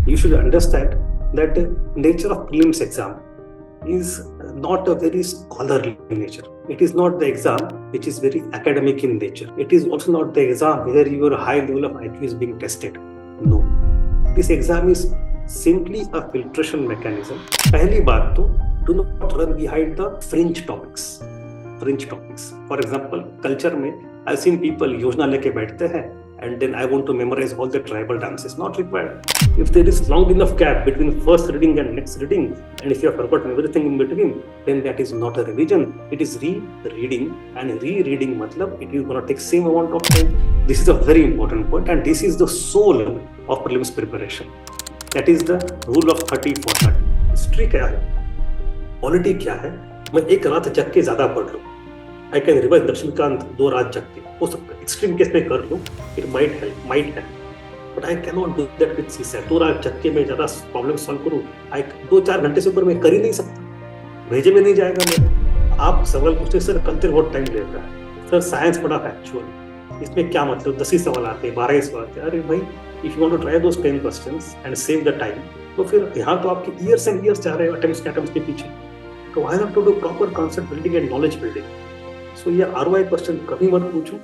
you should understand that the nature of prelims exam is not a very scholarly nature. It is not the exam which is very academic in nature. It is also not the exam where your high level of IQ is being tested. No. This exam is simply a filtration mechanism. पहली बात तो do not run behind the fringe topics. Fringe topics. For example, culture में I've seen people योजना लेके बैठते हैं and then I want to memorize all the tribal dances. Not required. If there is long enough gap between first reading and next reading, and if you have forgotten everything in between, then that is not a revision. It is re-reading, and re-reading matlab it is going to take same amount of time. This is a very important point, and this is the soul of prelims preparation. That is the rule of 30-40. History क्या है? Polity क्या है? मैं एक रात जग के ज्यादा पढ़ लूँ. I can revise लक्ष्मीकांत 2 रात जग के. हो सकता है एक्सट्रीम केस में कर लूँ. It might help. But I cannot do that with CSAT. 2 रात जग के मैं ज्यादा प्रॉब्लम सॉल्व करूँ. 2-4 घंटे से ऊपर मैं कर ही नहीं सकता. भेजे में नहीं जाएगा मेरे. आप सवाल पूछते सर कंटेंट बहुत टाइम लेता है. सर साइंस बड़ा फैक्चुअल. इसमें क्या मतलब 10 ही सवाल आते हैं, 12 ही सवाल आते हैं. अरे भाई, if you want to try those 10 questions and save the time, तो फिर यहाँ तो आपके years and years जा रहे हैं attempts के पीछे. तो I have to do proper concept building and knowledge building. So ये ROI question कभी मत पूछो.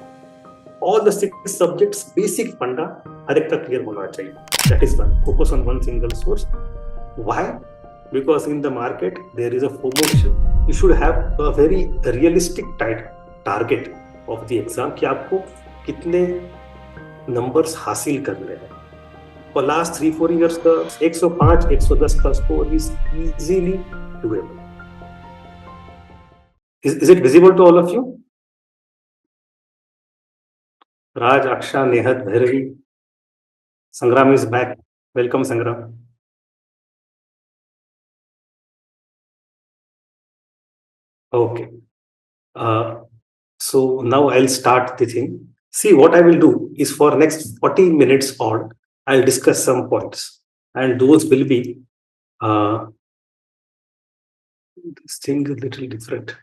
All the 6 subjects basic funda हर एक का clear होना चाहिए. That is one. Focus on one single source. Why? Because in the market there is a FOMO issue. You should have a very realistic target of the exam कि आपको कितने numbers हासिल करने हैं. For last 3-4 years का 105-110 का score is easily doable. Is it visible to all of you? Raj, Aksha, Nehat, Bhairavi. Sangram is back. Welcome, Sangram. Okay. So now I'll start the thing. See, what I will do is for next 40 minutes on, I'll discuss some points. And those will be, this thing is a little different.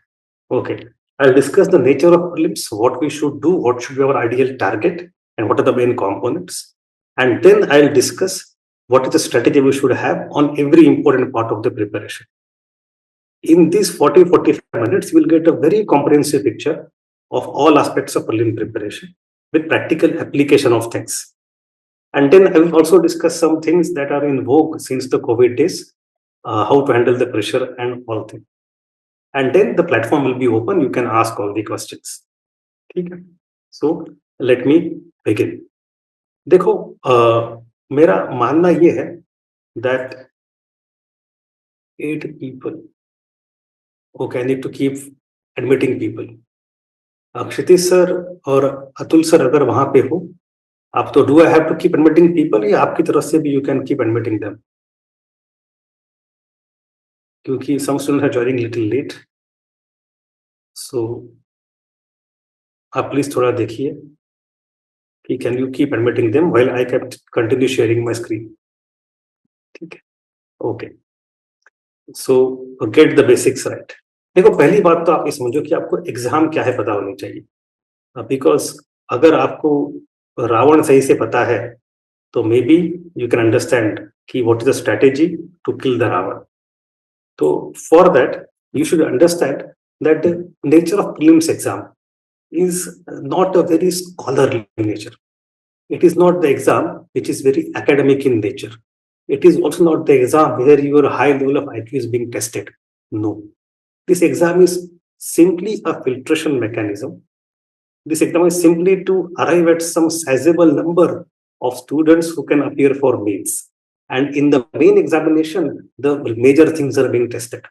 Okay. I'll discuss the nature of prelims, what we should do, what should be our ideal target, and what are the main components. And then I'll discuss what is the strategy we should have on every important part of the preparation. In these 40-45 minutes, we'll get a very comprehensive picture of all aspects of prelim preparation with practical application of things. And then I will also discuss some things that are in vogue since the COVID days, how to handle the pressure and all things. And then the platform will be open. You can ask all the questions. Okay. So let me begin. देखो, मेरा मानना ये है that 8 people. Okay, I need to keep admitting people. Kshitij sir और Atul sir अगर वहां पे हो, आप तो do I have to keep admitting people या आपकी तरफ से भी you can keep admitting them? क्योंकि some students are joining little late. So आप प्लीज थोड़ा देखिए कि can you keep admitting them while I can continue sharing my screen. ठीक है. Okay. So get the basics right. देखो, पहली बात तो आप ये समझो कि आपको एग्जाम क्या है पता होनी चाहिए. बिकॉज अगर आपको रावण सही से पता है तो maybe you can understand कि what is the strategy to kill the Ravan. तो for that you should understand that the nature of prelims exam is not a very scholarly nature. It is not the exam which is very academic in nature. It is also not the exam where your high level of IQ is being tested. No. This exam is simply a filtration mechanism. This exam is simply to arrive at some sizable number of students who can appear for mains. And in the main examination, the major things are being tested.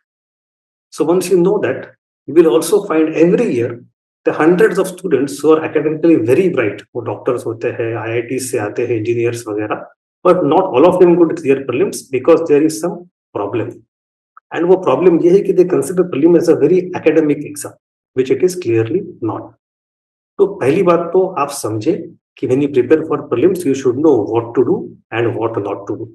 So once you know that, you will also find every year the hundreds of students who are academically very bright, वो doctors होते हैं, IIT से आते हैं, engineers वगैरह, but not all of them could clear prelims because there is some problem. And वो problem ये है कि they consider prelim as a very academic exam, which it is clearly not. तो पहली बात तो आप समझे कि when you prepare for prelims, you should know what to do and what not to do.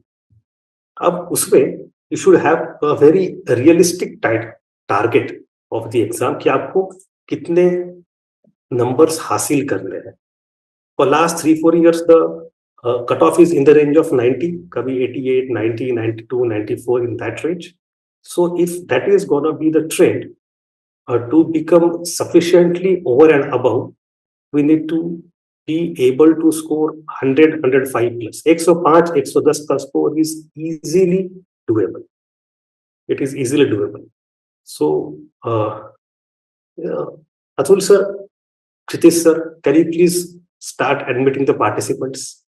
अब उसमें you should have a very realistic target of the exam कि आपको कितने numbers हासिल करने हैं. For last 3-4 years, the Cutoff is in the range of 90, kabhi 88, 90, 92, 94, in that range. So if that is going to be the trend, to become sufficiently over and above, we need to be able to score 100, 105 plus. 105, 110 का score is easily doable. It is easily doable. So, yeah, Atul sir, Kritish sir, can you please start admitting the participants?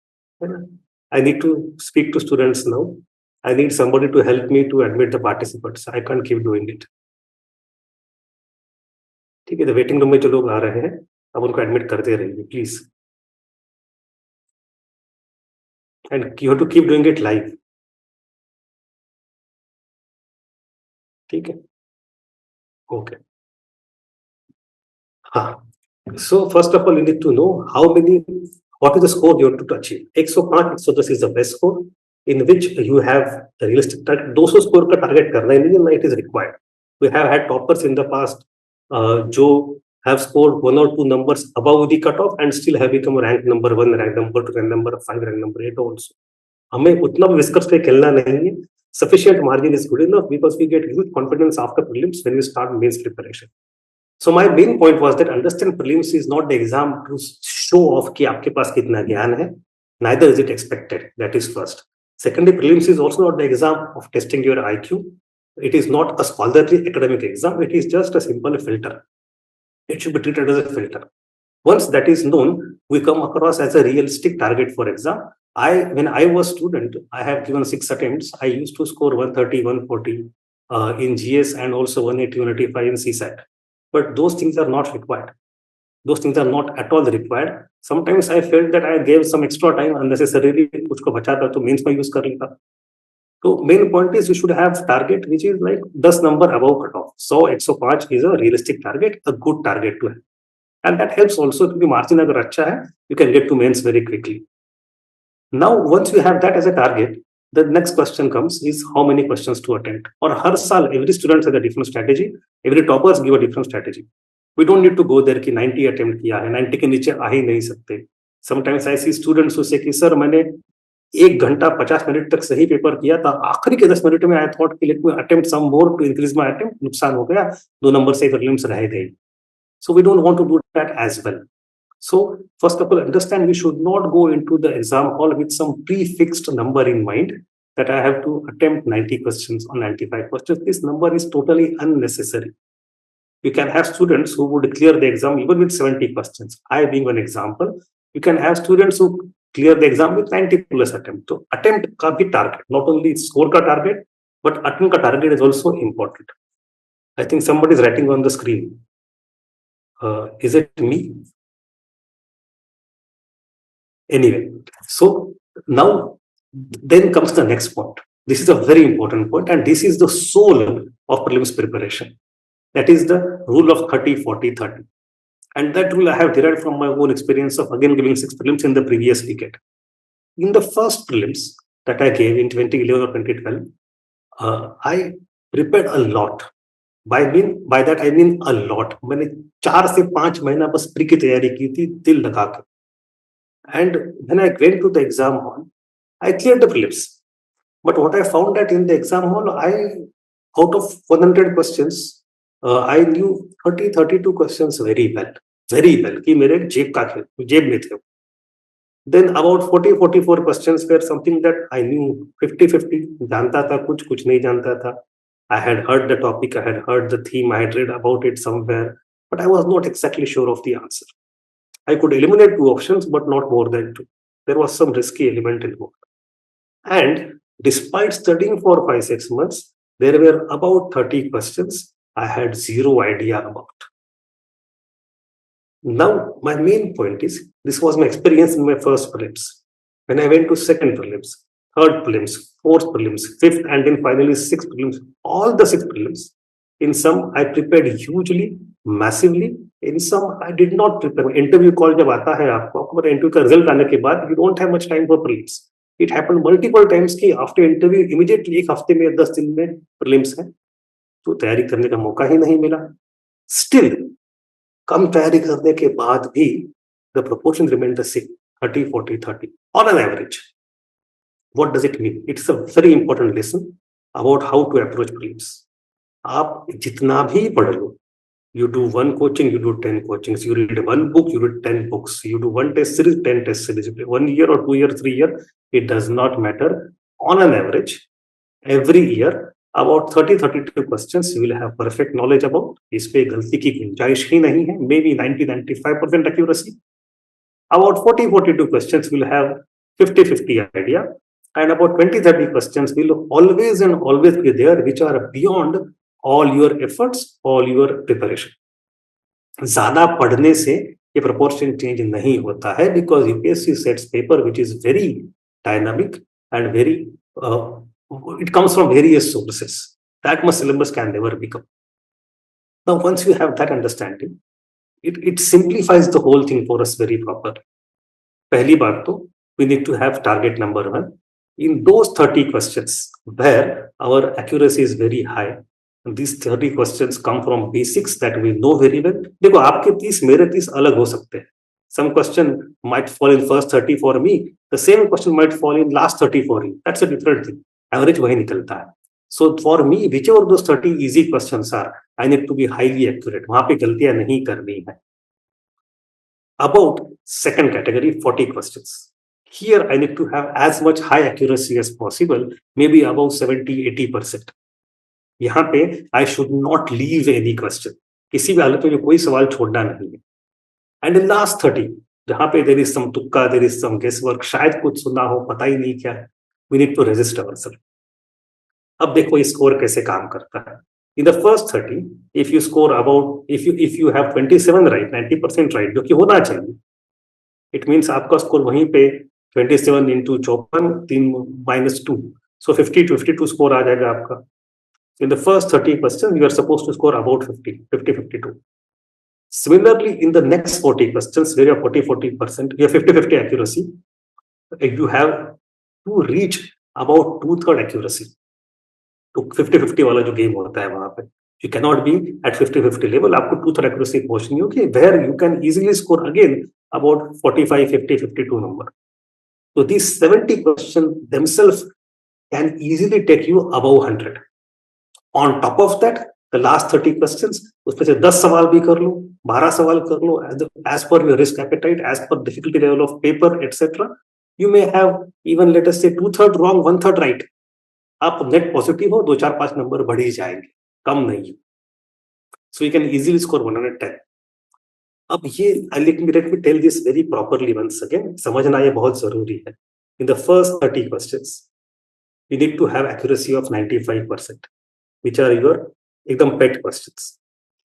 I need to speak to students now. I need somebody to help me to admit the participants. I can't keep doing it. ठीक है, waiting room में जो लोग आ रहे हैं अब उनको admit करते रहिए please, and you have to keep doing it live. ठीक है, ओके. हाँ, so first of all you need to know what is the score you want to achieve. 105, 110 is the best score in which you have the realistic target. 200 score का target करना ही नहीं है, it is required. We have had toppers in the past जो have scored 1 or 2 numbers above the cutoff and still have become rank number 1, rank number 2, rank number 5, rank number 8 also. हमें उतना भी whiskers पे खेलना नहीं है. Sufficient margin is good enough because we get huge confidence after prelims when we start mains preparation. So my main point was that understand prelims is not the exam to show off कि आपके पास कितना ज्ञान है. Neither is it expected. That is first. Secondly, prelims is also not the exam of testing your IQ. It is not a scholarly academic exam. It is just a simple filter. It should be treated as a filter. Once that is known, we come across as a realistic target for exam. When I was student, I have given 6 attempts. I used to score 130, 140 in GS and also 180, 185 in CSAT. But those things are not required. Those things are not at all required. Sometimes I felt that I gave some extra time unnecessarily. कुछ को बचा था तो mains में use कर लेता. So main point is you should have target which is like 10 number above cutoff. So 105 is a realistic target, a good target to have. And that helps also to be margin agar अच्छा है, you can get to mains very quickly. Now, once you have that as a target, the next question comes is how many questions to attempt. Or हर साल every student has a different strategy. Every toppers give a different strategy. We don't need to go there कि 90 attempt किया है, 90 के नीचे आ ही नहीं सकते. Sometimes I see students who say कि sir मैंने 1 घंटा 50 मिनट तक सही पेपर किया था, आखिरी के 10 मिनट में I thought कि let me attempt some more to increase my attempt. नुकसान हो गया, 2 नंबर से prelims रह गई. So we don't want to do that as well. So first of all, understand we should not go into the exam hall with some prefixed number in mind that I have to attempt 90 questions or 95 questions. This number is totally unnecessary. You can have students who would clear the exam even with 70 questions. I being one example, you can have students who clear the exam with 90 plus attempt. So attempt ka bhi target, not only score ka target, but attempt ka target is also important. I think somebody is writing on the screen. Is it me? Anyway, so now then comes the next point. This is a very important point, and this is the soul of prelims preparation. That is the rule of 30, 40, 30. And that rule I have derived from my own experience of again giving 6 prelims in the previous decade. In the first prelims that I gave in 2011 or 2012, I prepared a lot. By that I mean a lot. मैंने 4 से 5 महीना बस pre की तैयारी की थी दिल लगा के. And when I went to the exam hall, I cleared the prelims. But what I found that in the exam hall, out of 100 questions, I knew 30, 32 questions very well. Very well. कि मेरे जेब में थे. Then about 40, 44 questions were something that I knew 50-50. जानता था कुछ नहीं जानता था. I had heard the topic, I had heard the theme, I had read about it somewhere, but I was not exactly sure of the answer. I could eliminate 2 options, but not more than 2. There was some risky element involved. And despite studying for 5-6 months, there were about 30 questions I had zero idea about. Now, my main point is, this was my experience in my first prelims. When I went to second prelims, third prelims, fourth prelims, fifth, and then finally 6th prelims, all the 6 prelims, in some I prepared hugely, massively. In some I did not prepare. Interview call जब आता है आपको, interview का result आने के बाद, you don't have much time for prelims. It happened multiple times कि after interview immediately 1 हफ्ते में 10 दिन में prelims है, तो तैयारी करने का मौका ही नहीं मिला. Still, कम तैयारी करने के बाद भी the proportion remained the same. 30, 40, 30 on an average. What does it mean? It's a very important lesson about how to approach prelims. आप जितना भी पढ़ लो, you do one coaching, you do 10 coachings, you read one book, you read 10 books, you do one test series, 10 test series, 1 year or 2 year, 3 year, it does not matter. On an average, every year, about 30-32 questions you will have perfect knowledge about. इस पे गलती की गुंजाइश ही नहीं है, maybe 90-95% accuracy. About 40-42 questions will have 50-50 idea, and about 20-30 questions will always and always be there, which are beyond all your efforts, all your preparation. ज्यादा पढ़ने से ये proportion change नहीं होता है, because UPSC sets paper which is very dynamic and very it comes from various sources. That much syllabus can never become. Now, once you have that understanding, it simplifies the whole thing for us very properly. पहली बात तो we need to have target number 1. In those 30 questions where our accuracy is very high, these 30 questions come from basics that we know very well. देखो आपके 30 मेरे 30 अलग हो सकते हैं. Some question might fall in first 30 for me. The same question might fall in last 30 for you. That's a different thing. Average वही निकलता है. So for me, whichever those 30 easy questions are, I need to be highly accurate. वहाँ पे गलतियां नहीं करनी है. About second category, 40 questions. Here I need to have as much high accuracy as possible, maybe above 70-80%. यहाँ पे I should not leave any question. किसी भी हालत में कोई सवाल छोड़ना नहीं है. And in last 30, जहाँ पे there is some तुक्का, there is some guesswork, शायद कुछ सुना हो, पता ही नहीं क्या है, we need to resist ourselves. अब देखो ये स्कोर कैसे काम करता है. In the first 30, if you score about, if you have 27 right, 90% right, जो कि होना चाहिए, it means आपका स्कोर वहीं पे 27 into 54, 3 minus 2, so 52 स्कोर आ जाएगा आपका. In the first 30 questions, you are supposed to score about 50-52. Similarly, in the next 40 questions, where you have 40%, you have 50-50 accuracy, you have to reach about 2/3 accuracy. तो 50-50 वाला जो game होता है वहां पे, you cannot be at 50-50 level. आपको 2/3 accuracy पहुंचनी होगी, where you can easily score again about 45-50-52 number. So these 70 questions themselves can easily take you above 100. On top of that, the last 30 questions, उसमें से 10 सवाल भी कर लो, 12 सवाल कर लो, as per your risk appetite, as per difficulty level of paper, etc. You may have even, let us say, 2/3 wrong, 1/3 right. आप net positive हो, 2-4-5 number बढ़ ही जाएंगे, कम नहीं. So you can easily score 110. अब ये let me tell this very properly once again. समझना ये बहुत जरूरी है. In the first 30 questions you need to have accuracy of 95%, which are your एकदम pet questions.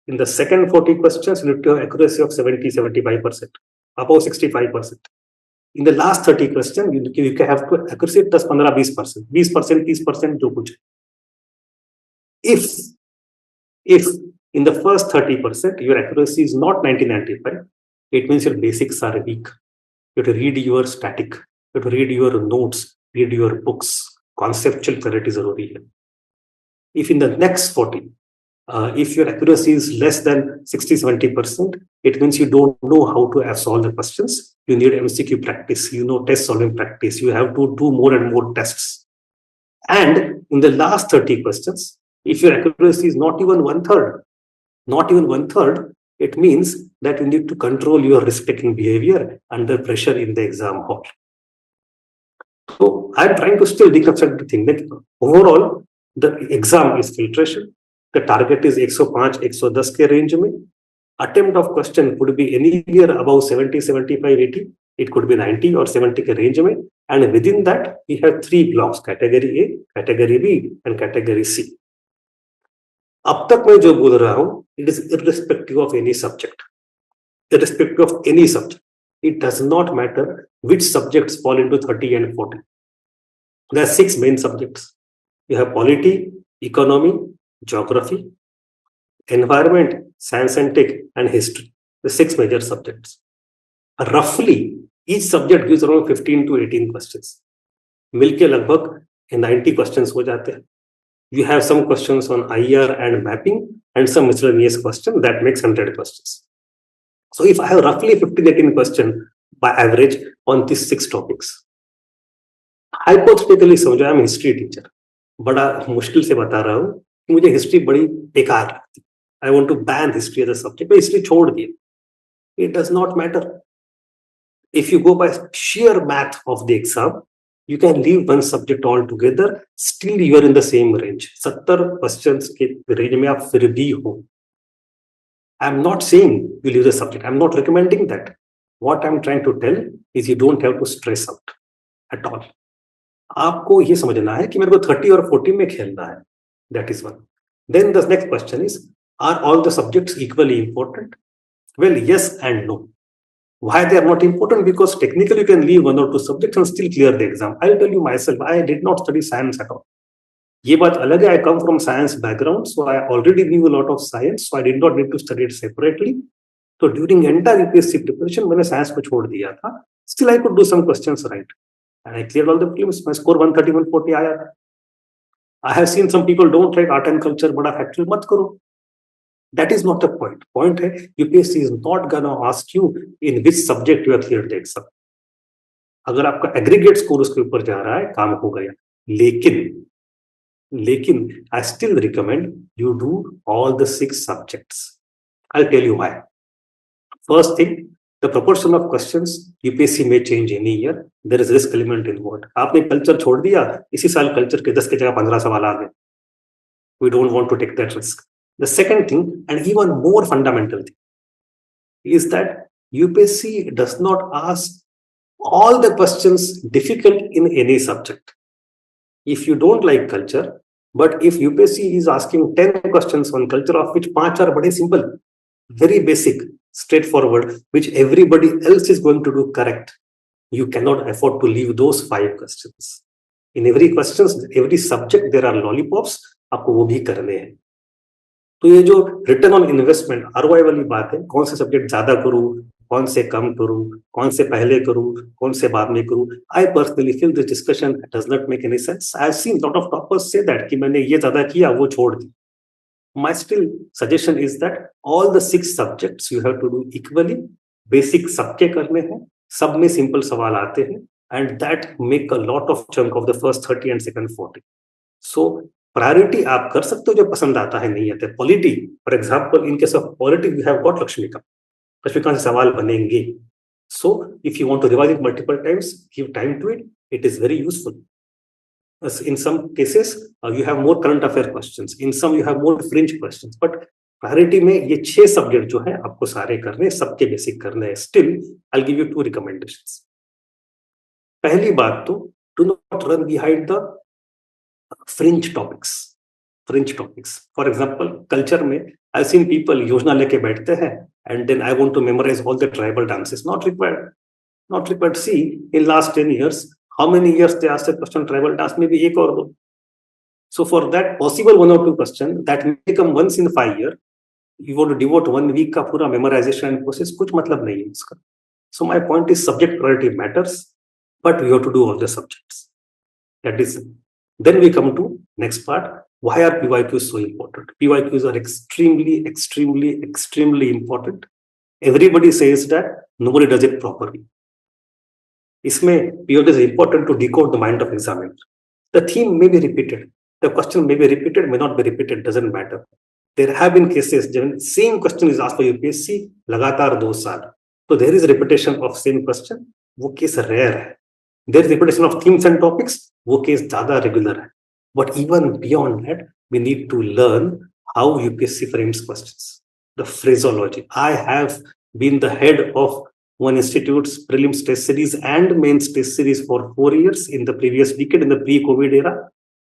In the second 40 questions you need to have accuracy of 70-75%, above 65%. In the last 30 questions, you can have to accuracy 10-15%, 20%, 30% जो कुछ. If in the first 30% your accuracy is not 90-95, it means your basics are weak. You have to read your static, you have to read your notes, read your books. Conceptual clarity जरूरी है. If in the next 40, if your accuracy is less than 60-70%, it means you don't know how to solve the questions. You need MCQ practice, test solving practice. You have to do more and more tests. And in the last 30 questions, if your accuracy is not even 1/3, it means that you need to control your risk-taking behavior under pressure in the exam hall. So I'm trying to still deconstruct the thing that overall, the exam is filtration. The target is 105-110 के range में. Attempt of question could be anywhere above 70, 75, 80. It could be 90 or 70 के range में. And within that, we have 3 blocks: category A, category B, and category C. अब तक मैं जो बोल रहा हूँ, it is irrespective of any subject. Irrespective of any subject. It does not matter which subjects fall into 30 and 40. There are 6 main subjects. You have polity, economy, geography, environment, science and tech, and history. The 6 major subjects. Roughly, each subject gives around 15-18 questions. मिलके लगभग 90 questions हो जाते हैं. You have some questions on IR and mapping, and some miscellaneous question that makes 100 questions. So if I have roughly 15-18 questions, by average on these 6 topics. Hypothetically समझो, I am history teacher, बड़ा मुश्किल से बता रहा हूँ कि मुझे history बड़ी बेकार लगती है, I want to ban history as a subject, मैं हिस्ट्री छोड़ दिया. It does not matter. If you go by sheer math of the exam, you can leave one subject altogether, still you are in the same range. 70 questions के range में आप फिर भी हो. I'm not saying you leave the subject. I'm not recommending that. What I'm trying to tell is you don't have to stress out at all. आपको ये समझना है कि मेरे को 30 और 40 में खेलना है. That is one. Then the next question is, are all the subjects equally important? Well, yes and no. Why they are not important? Because technically you can leave 1 or 2 subjects and still clear the exam. I'll tell you myself, I did not study science at all. ये बात अलग है, I come from science background, so I already knew a lot of science, so I did not need to study it separately. So during entire UPSC preparation, मैंने science को छोड़ दिया था. Still I could do some questions right, and I cleared all the prelims. My score 130, 140 आया था. I have seen some people don't like art and culture, बड़ा factual मत करो. That is not the point. Point है, UPSC is not gonna ask you in which subject you have cleared the exam. अगर आपका aggregate score उसके ऊपर जा रहा है, काम हो गया. लेकिन I still recommend you do all the 6 subjects. I'll tell you why. First thing, the proportion of questions UPSC may change any year. There is risk element involved. आपने culture छोड़ दिया, इसी साल culture के 10 के जगह 15 सवाल आ गए. We don't want to take that risk. The second thing, and even more fundamental thing, is that UPSC does not ask all the questions difficult in any subject. If you don't like culture, but if UPSC is asking 10 questions on culture, of which 5 are very simple, very basic, straightforward, which everybody else is going to do correct, you cannot afford to leave those 5 questions. In every questions, every subject, there are lollipops, आपको वो भी करने हैं. तो ये जो return on investment ROI वाली बात है, कौन से सब्जेक्ट ज्यादा करूं, कौन से कम करूं, कौन से पहले करूं, कौन से बाद में करूं. I personally feel this discussion does not make any sense. I have seen lot of toppers से दैट कि मैंने ये ज्यादा किया, वो छोड़ दी. My still suggestion is that all the 6 subjects you have to do equally. Basic सबके करने हैं, सब में सिंपल सवाल आते हैं, and that make a lot of chunk of the first 30 and second 40. So priority आप कर सकते हो जो पसंद आता है, नहीं आता है. Polity, for example, in case of polity we have got Laxmikanth से सवाल बनेंगे. So if you want to revise it multiple times, give time to it. It is very useful. In some cases you have more current affair questions, in some you have more fringe questions, but priority में ये 6 subject जो है आपको सारे करने, सबके basic करने हैं. Still I will give you 2 recommendations. पहली बात तो, do not run behind the fringe topics. For example, culture में I've seen people योजना लेके बैठते हैं and then I want to memorize all the tribal dances. Not required. See, in last 10 years, how many years they asked a question tribal dance? Maybe एक और दो. So for that possible 1 or 2 question that may come once in 5 years, you want to devote 1 week का पूरा memorization process, कुछ मतलब नहीं है इसका. So my point is subject priority matters, but we have to do all the subjects. That is. Then we come to next part. Why are PYQs so important? PYQs are extremely important. Everybody says that, nobody does it properly. इसमें PYQ is important to decode the mind of examiner. The theme may be repeated. The question may be repeated, may not be repeated, doesn't matter. There have been cases when same question is asked for UPSC लगातार 2 साल. So there is repetition of same question. वो case rare है. There is repetition of themes and topics. वो case ज्यादा regular है. But even beyond that, we need to learn how UPSC frames questions, the phraseology. I have been the head of one institute's prelims test series and mains test series for 4 years in the previous decade, in the pre-COVID era.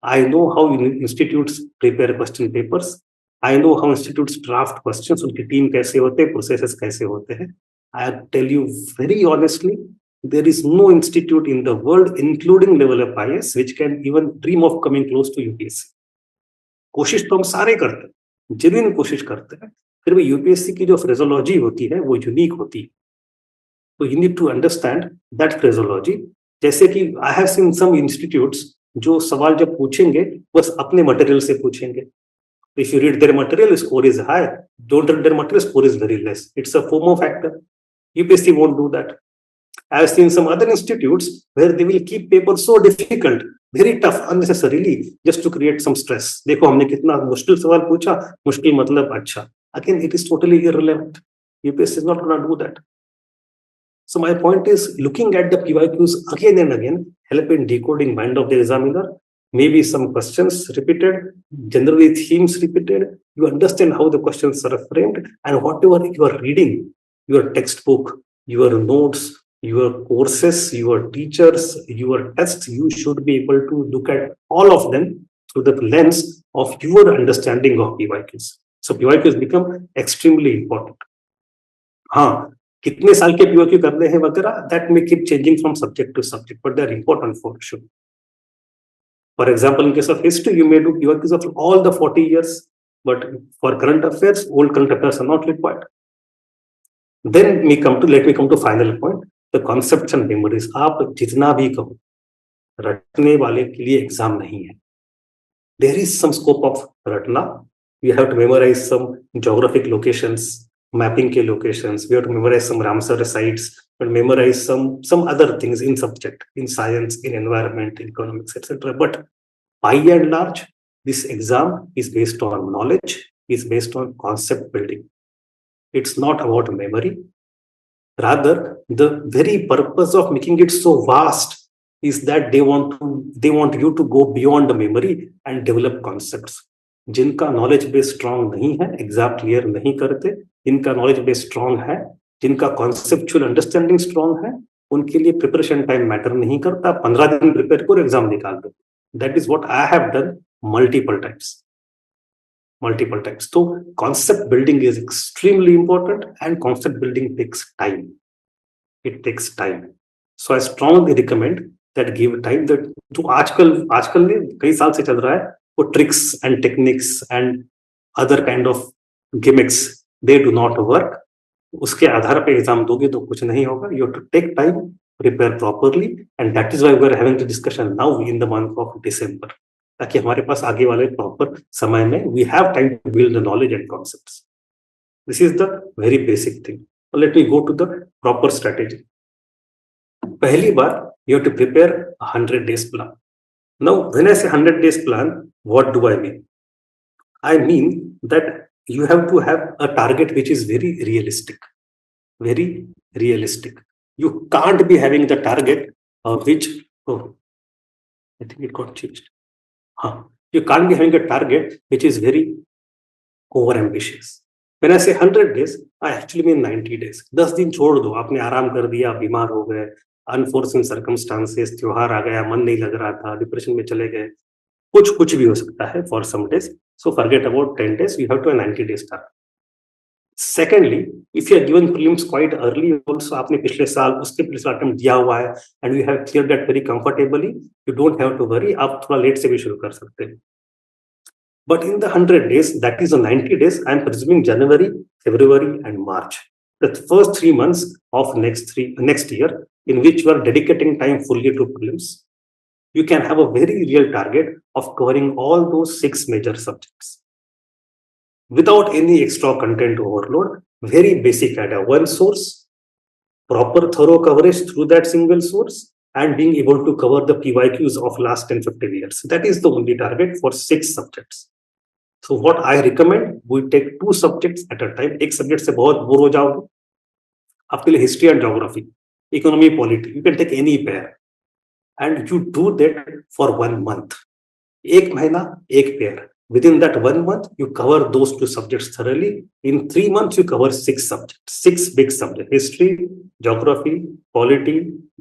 I know how institutes prepare question papers. I know how institutes draft questions. उनकी team कैसे होते हैं, processes कैसे होते हैं. I tell you very honestly, there is no institute in the world, including level of IAS, which can even dream of coming close to UPSC. कोशिश तो हम सारे करते हैं, जेन्युइन कोशिश करते हैं, फिर भी यूपीएससी की जो फ्रेजोलॉजी होती है वो यूनिक होती है. तो you need to understand that phraseology. जैसे कि I have seen some institutes जो सवाल जब पूछेंगे बस अपने मटेरियल से पूछेंगे. If you read their material, score is high. Don't read their material, score is very less. It's a FOMO factor. UPSC won't do that. I have seen some other institutes where they will keep papers so difficult, very tough, unnecessarily, just to create some stress. देखो हमने कितना मुश्किल सवाल पूछा, मुश्किल मतलब अच्छा. Again, it is totally irrelevant. UPSC is not going to do that. So my point is, looking at the PYQs again and again help in decoding mind of the examiner. Maybe some questions repeated, generally themes repeated. You understand how the questions are framed, and whatever you are reading, your textbook, your notes, your courses, your teachers, your tests, you should be able to look at all of them through the lens of your understanding of PYQs. So PYQs become extremely important. हाँ, कितने साल के PYQ करने हैं वगैरह, that may keep changing from subject to subject, but they are important for sure. For example, in case of history, you may do PYQs of all the 40 years, but for current affairs, old current affairs are not required. Then let me come to final point, the concepts and memories. आप जितना भी कहो, रटने वाले के लिए exam नहीं है. There is some scope of रटना. You have to memorize some geographic locations, mapping के locations. We have to memorize some Ramsar sites, but memorize some other things in subject, in science, in environment, in economics, etc. But by and large, this exam is based on knowledge, is based on concept building. It's not about memory. Rather, the very purpose of making it so vast is that they want you to go beyond the memory and develop concepts. जिनका knowledge base strong नहीं है, exam clear नहीं करते, इनका knowledge base strong है, जिनका conceptual understanding strong है, उनके लिए प्रिपरेशन टाइम मैटर नहीं करता. 15 दिन प्रिपेयर करो, एग्जाम निकाल दो. That is what I have done multiple times. So concept building is extremely important, and concept building takes time. It takes time. So I strongly recommend that give time. That जो आजकल ने कई साल से चल रहा है, वो tricks and techniques and other kind of gimmicks, they do not work. उसके आधार पे एग्जाम दोगे तो कुछ नहीं होगा. You have to take time, prepare properly, and that is why we are having the discussion now in the month of December. ताकि हमारे पास आगे वाले प्रॉपर समय में we have time to build the knowledge and concepts. This is the very basic thing. Let me go to the proper strategy. पहली बार you have to prepare a 100 days plan. Now, when I say 100 days plan, what do I mean? I mean that you have to have a target which is very realistic. Very realistic. You can't be having the target which, I think it got changed. You can't be having a target which is very over ambitious. When I say 100 days, I actually mean 90 days. 10 दिन छोड़ दो, आपने आराम कर दिया, बीमार हो गए, अनफोर्चुनेट सर्कमस्टांसेस, त्योहार आ गया, मन नहीं लग रहा था, डिप्रेशन में चले गए, कुछ भी हो सकता है for some days. So forget about 10 days, you have to have 90 days target. Secondly, if you are given prelims quite early, also आपने पिछले साल उसके पिछले साल अटेम्प्ट दिया हुआ है and you have cleared that very comfortably, you don't have to worry. आप थोड़ा लेट से भी शुरू कर सकते हैं. But in the 100 days, that is the 90 days, I am presuming January, February, and March, the first 3 months of next year, in which you are dedicating time fully to prelims, you can have a very real target of covering all those 6 major subjects without any extra content overload. Very basic at one source, proper thorough coverage through that single source, and being able to cover the PYQs of last 10-15 years. That is the only target for 6 subjects. So what I recommend, we take 2 subjects at a time. एक subject से बहुत bore हो जाओगे, आपके लिए history and geography, economy, polity, you can take any pair, and you do that for 1 month. एक महीना एक pair. Within that 1 month, you cover those 2 subjects thoroughly. In 3 months, you cover 6 subjects, 6 big subjects: history, geography, polity,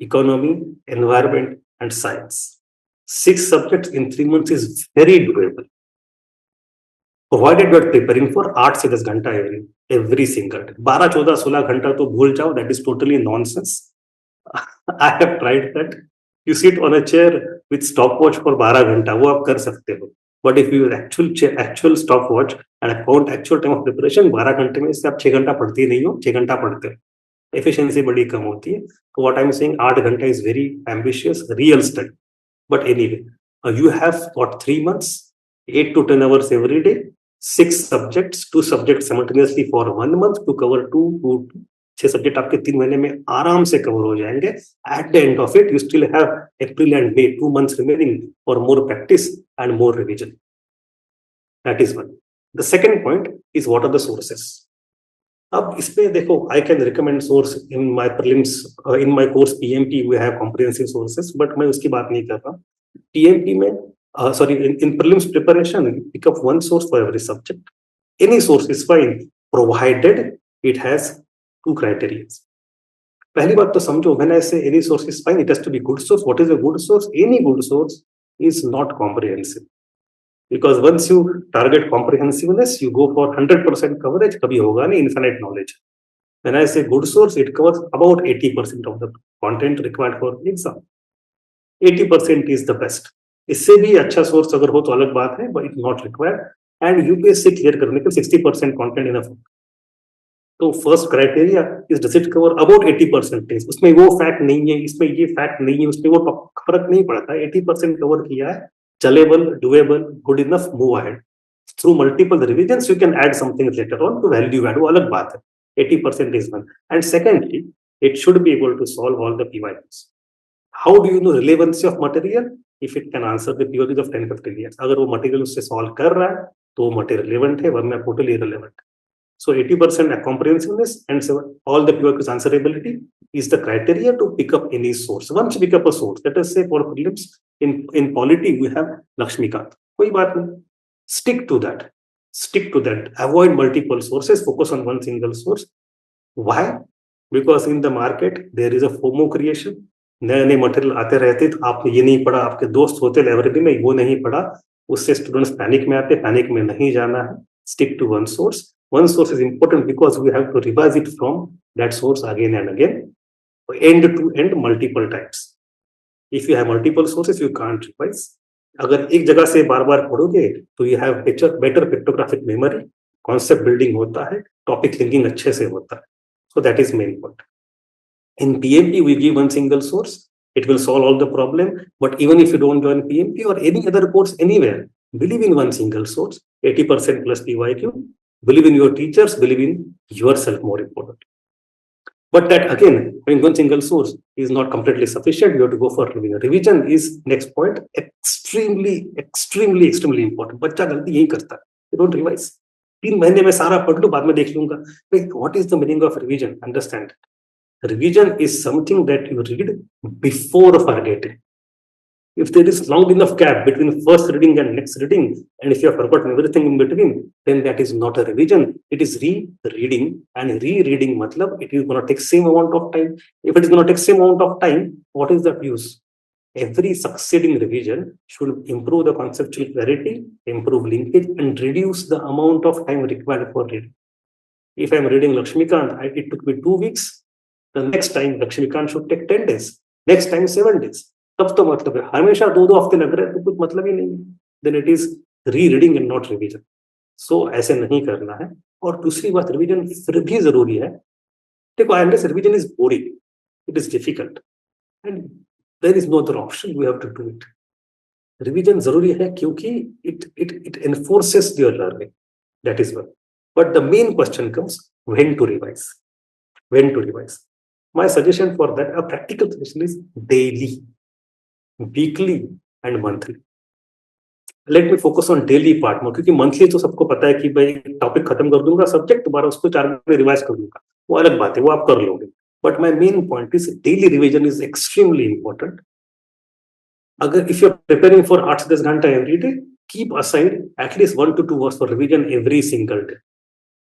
economy, environment, and science. 6 subjects in 3 months is very doable. Provided you are preparing for 8 से 10 घंटा every single day. 12, 14, 16 घंटा तो भूल जाओ, that is totally nonsense. I have tried that. You sit on a chair with stopwatch for 12 घंटा, वो आप कर सकते हो. But if you actual stopwatch and count actual time of preparation, 12 घंटे में से आप 6 घंटा पढ़ते नहीं हो, 6 घंटा पढ़ते हो, efficiency बड़ी कम होती है. So what I am saying, 8 घंटा is very ambitious, real study. But anyway, you have got 3 months, 8 to 10 hours every day, 6 subjects, 2 subjects simultaneously for 1 month to cover 2 6 subject आपके 3 महीने में आराम से कवर हो जाएंगे. At the end of it you still have April and May 2 months remaining for more practice and more revision. That is one. The second point is what are the sources. अब इसमें देखो, I can recommend source in my prelims, in my course PMP we have comprehensive sources, but मैं उसकी बात नहीं कर रहा. TMP में, sorry, in prelims preparation, pick up one source for every subject. Any source is fine, provided it has 2 criteria. पहली बात तो समझो, when I say any source is fine, it has to be good source. What is a good source? Any good source is not comprehensive. Because once you target comprehensiveness, you go for 100% coverage, कभी होगा नहीं infinite knowledge. When I say good source, it covers about 80% of the content required for exam. 80% is the best. इससे भी अच्छा source अगर हो तो अलग बात है, but it not required. And UPSC clear करने के 60% कंटेंट इनफ. तो first criteria is does it cover about 80%. उसमें वो फैक्ट नहीं है, इसमें ये फैक्ट नहीं है, उसमें वो फर्क नहीं पड़ता. 80% कवर किया है, चलेबल, doable, good enough, move ahead. Through multiple revisions you can add something later on to value add, वो अलग बात है. 80% is one. And secondly, it should be able to solve all the PYQs. How do you know relevancy of material? If it can answer the POQs of 10-15 years. अगर वो material उससे solve कर रहा है तो वो मटेरियल रिलेवेंट है, वरना totally irrelevant. So 80% comprehensiveness and all the POQs answerability is the criteria to pick up any source. Once you pick up a source, let us say for prelims in polity we have Lakshmikant. कोई बात नहीं, stick to that. Stick to that. Avoid multiple sources. Focus on one single source. Why? Because in the market there is a FOMO creation. नए नए material आते रहते, तो आपने ये नहीं पढ़ा, आपके दोस्त होते लाइब्रेरी में, वो नहीं पढ़ा, उससे स्टूडेंट्स पैनिक में आते. पैनिक में नहीं जाना है. Stick to one source. One source is important because we have to revise it from that source again and again, and to and multiple times. If you have multiple sources you can't revise. अगर एक जगह से बार बार पढ़ोगे तो you have better pictographic memory, concept building होता है, टॉपिक लिंकिंग अच्छे से होता है. So that is main point. In PMP, we give one single source. It will solve all the problem. But even if you don't join PMP or any other course anywhere, believe in one single source. 80% plus PYQ. Believe in your teachers. Believe in yourself, more important. But that again, when one single source is not completely sufficient, you have to go for revision. Revision is next point. Extremely important. बच्चा गलती यही करता है. You don't revise. 3 महीने में सारा पढ़ लो, बाद में देख लूंगा. What is the meaning of revision? Understand. Revision is something that you read before forgetting. If there is long enough gap between first reading and next reading, and if you have forgotten everything in between, then that is not a revision. It is re-reading, and re-reading matlab it is going to take same amount of time. If it is going to take same amount of time, what is the use? Every succeeding revision should improve the conceptual clarity, improve linkage, and reduce the amount of time required for reading. If I am reading Lakshmikant, it took me 2 weeks. The next time Lakshmikant should take 10 days. Next time 7 days. तब तो मतलब है. हमेशा 2-2 हफ्ते लग रहे हैं तो कुछ मतलब ही नहीं है. Then it is re-reading and not revision. So ऐसे नहीं करना है. और दूसरी बात, रिविजन फिर भी जरूरी है. देखो, I understand revision is boring. It is difficult. And there is no other option. We have to do it. Revision जरूरी है क्योंकि it enforces your learning. That is one. But the main question comes, when to revise. When to revise. My suggestion for that, a practical suggestion is daily, weekly and monthly. Let me focus on daily part more, क्योंकि monthly तो सबको पता है कि भाई topic खत्म कर दूंगा, सब्जेक्ट दोबारा उसको 4 महीने रिवाइज कर दूंगा, वो अलग बात है, वो आप कर लोगे. But my main point is daily revision is extremely important. अगर if you're preparing for 8-10 घंटा every day, keep aside at least 1 to 2 hours for revision every single day.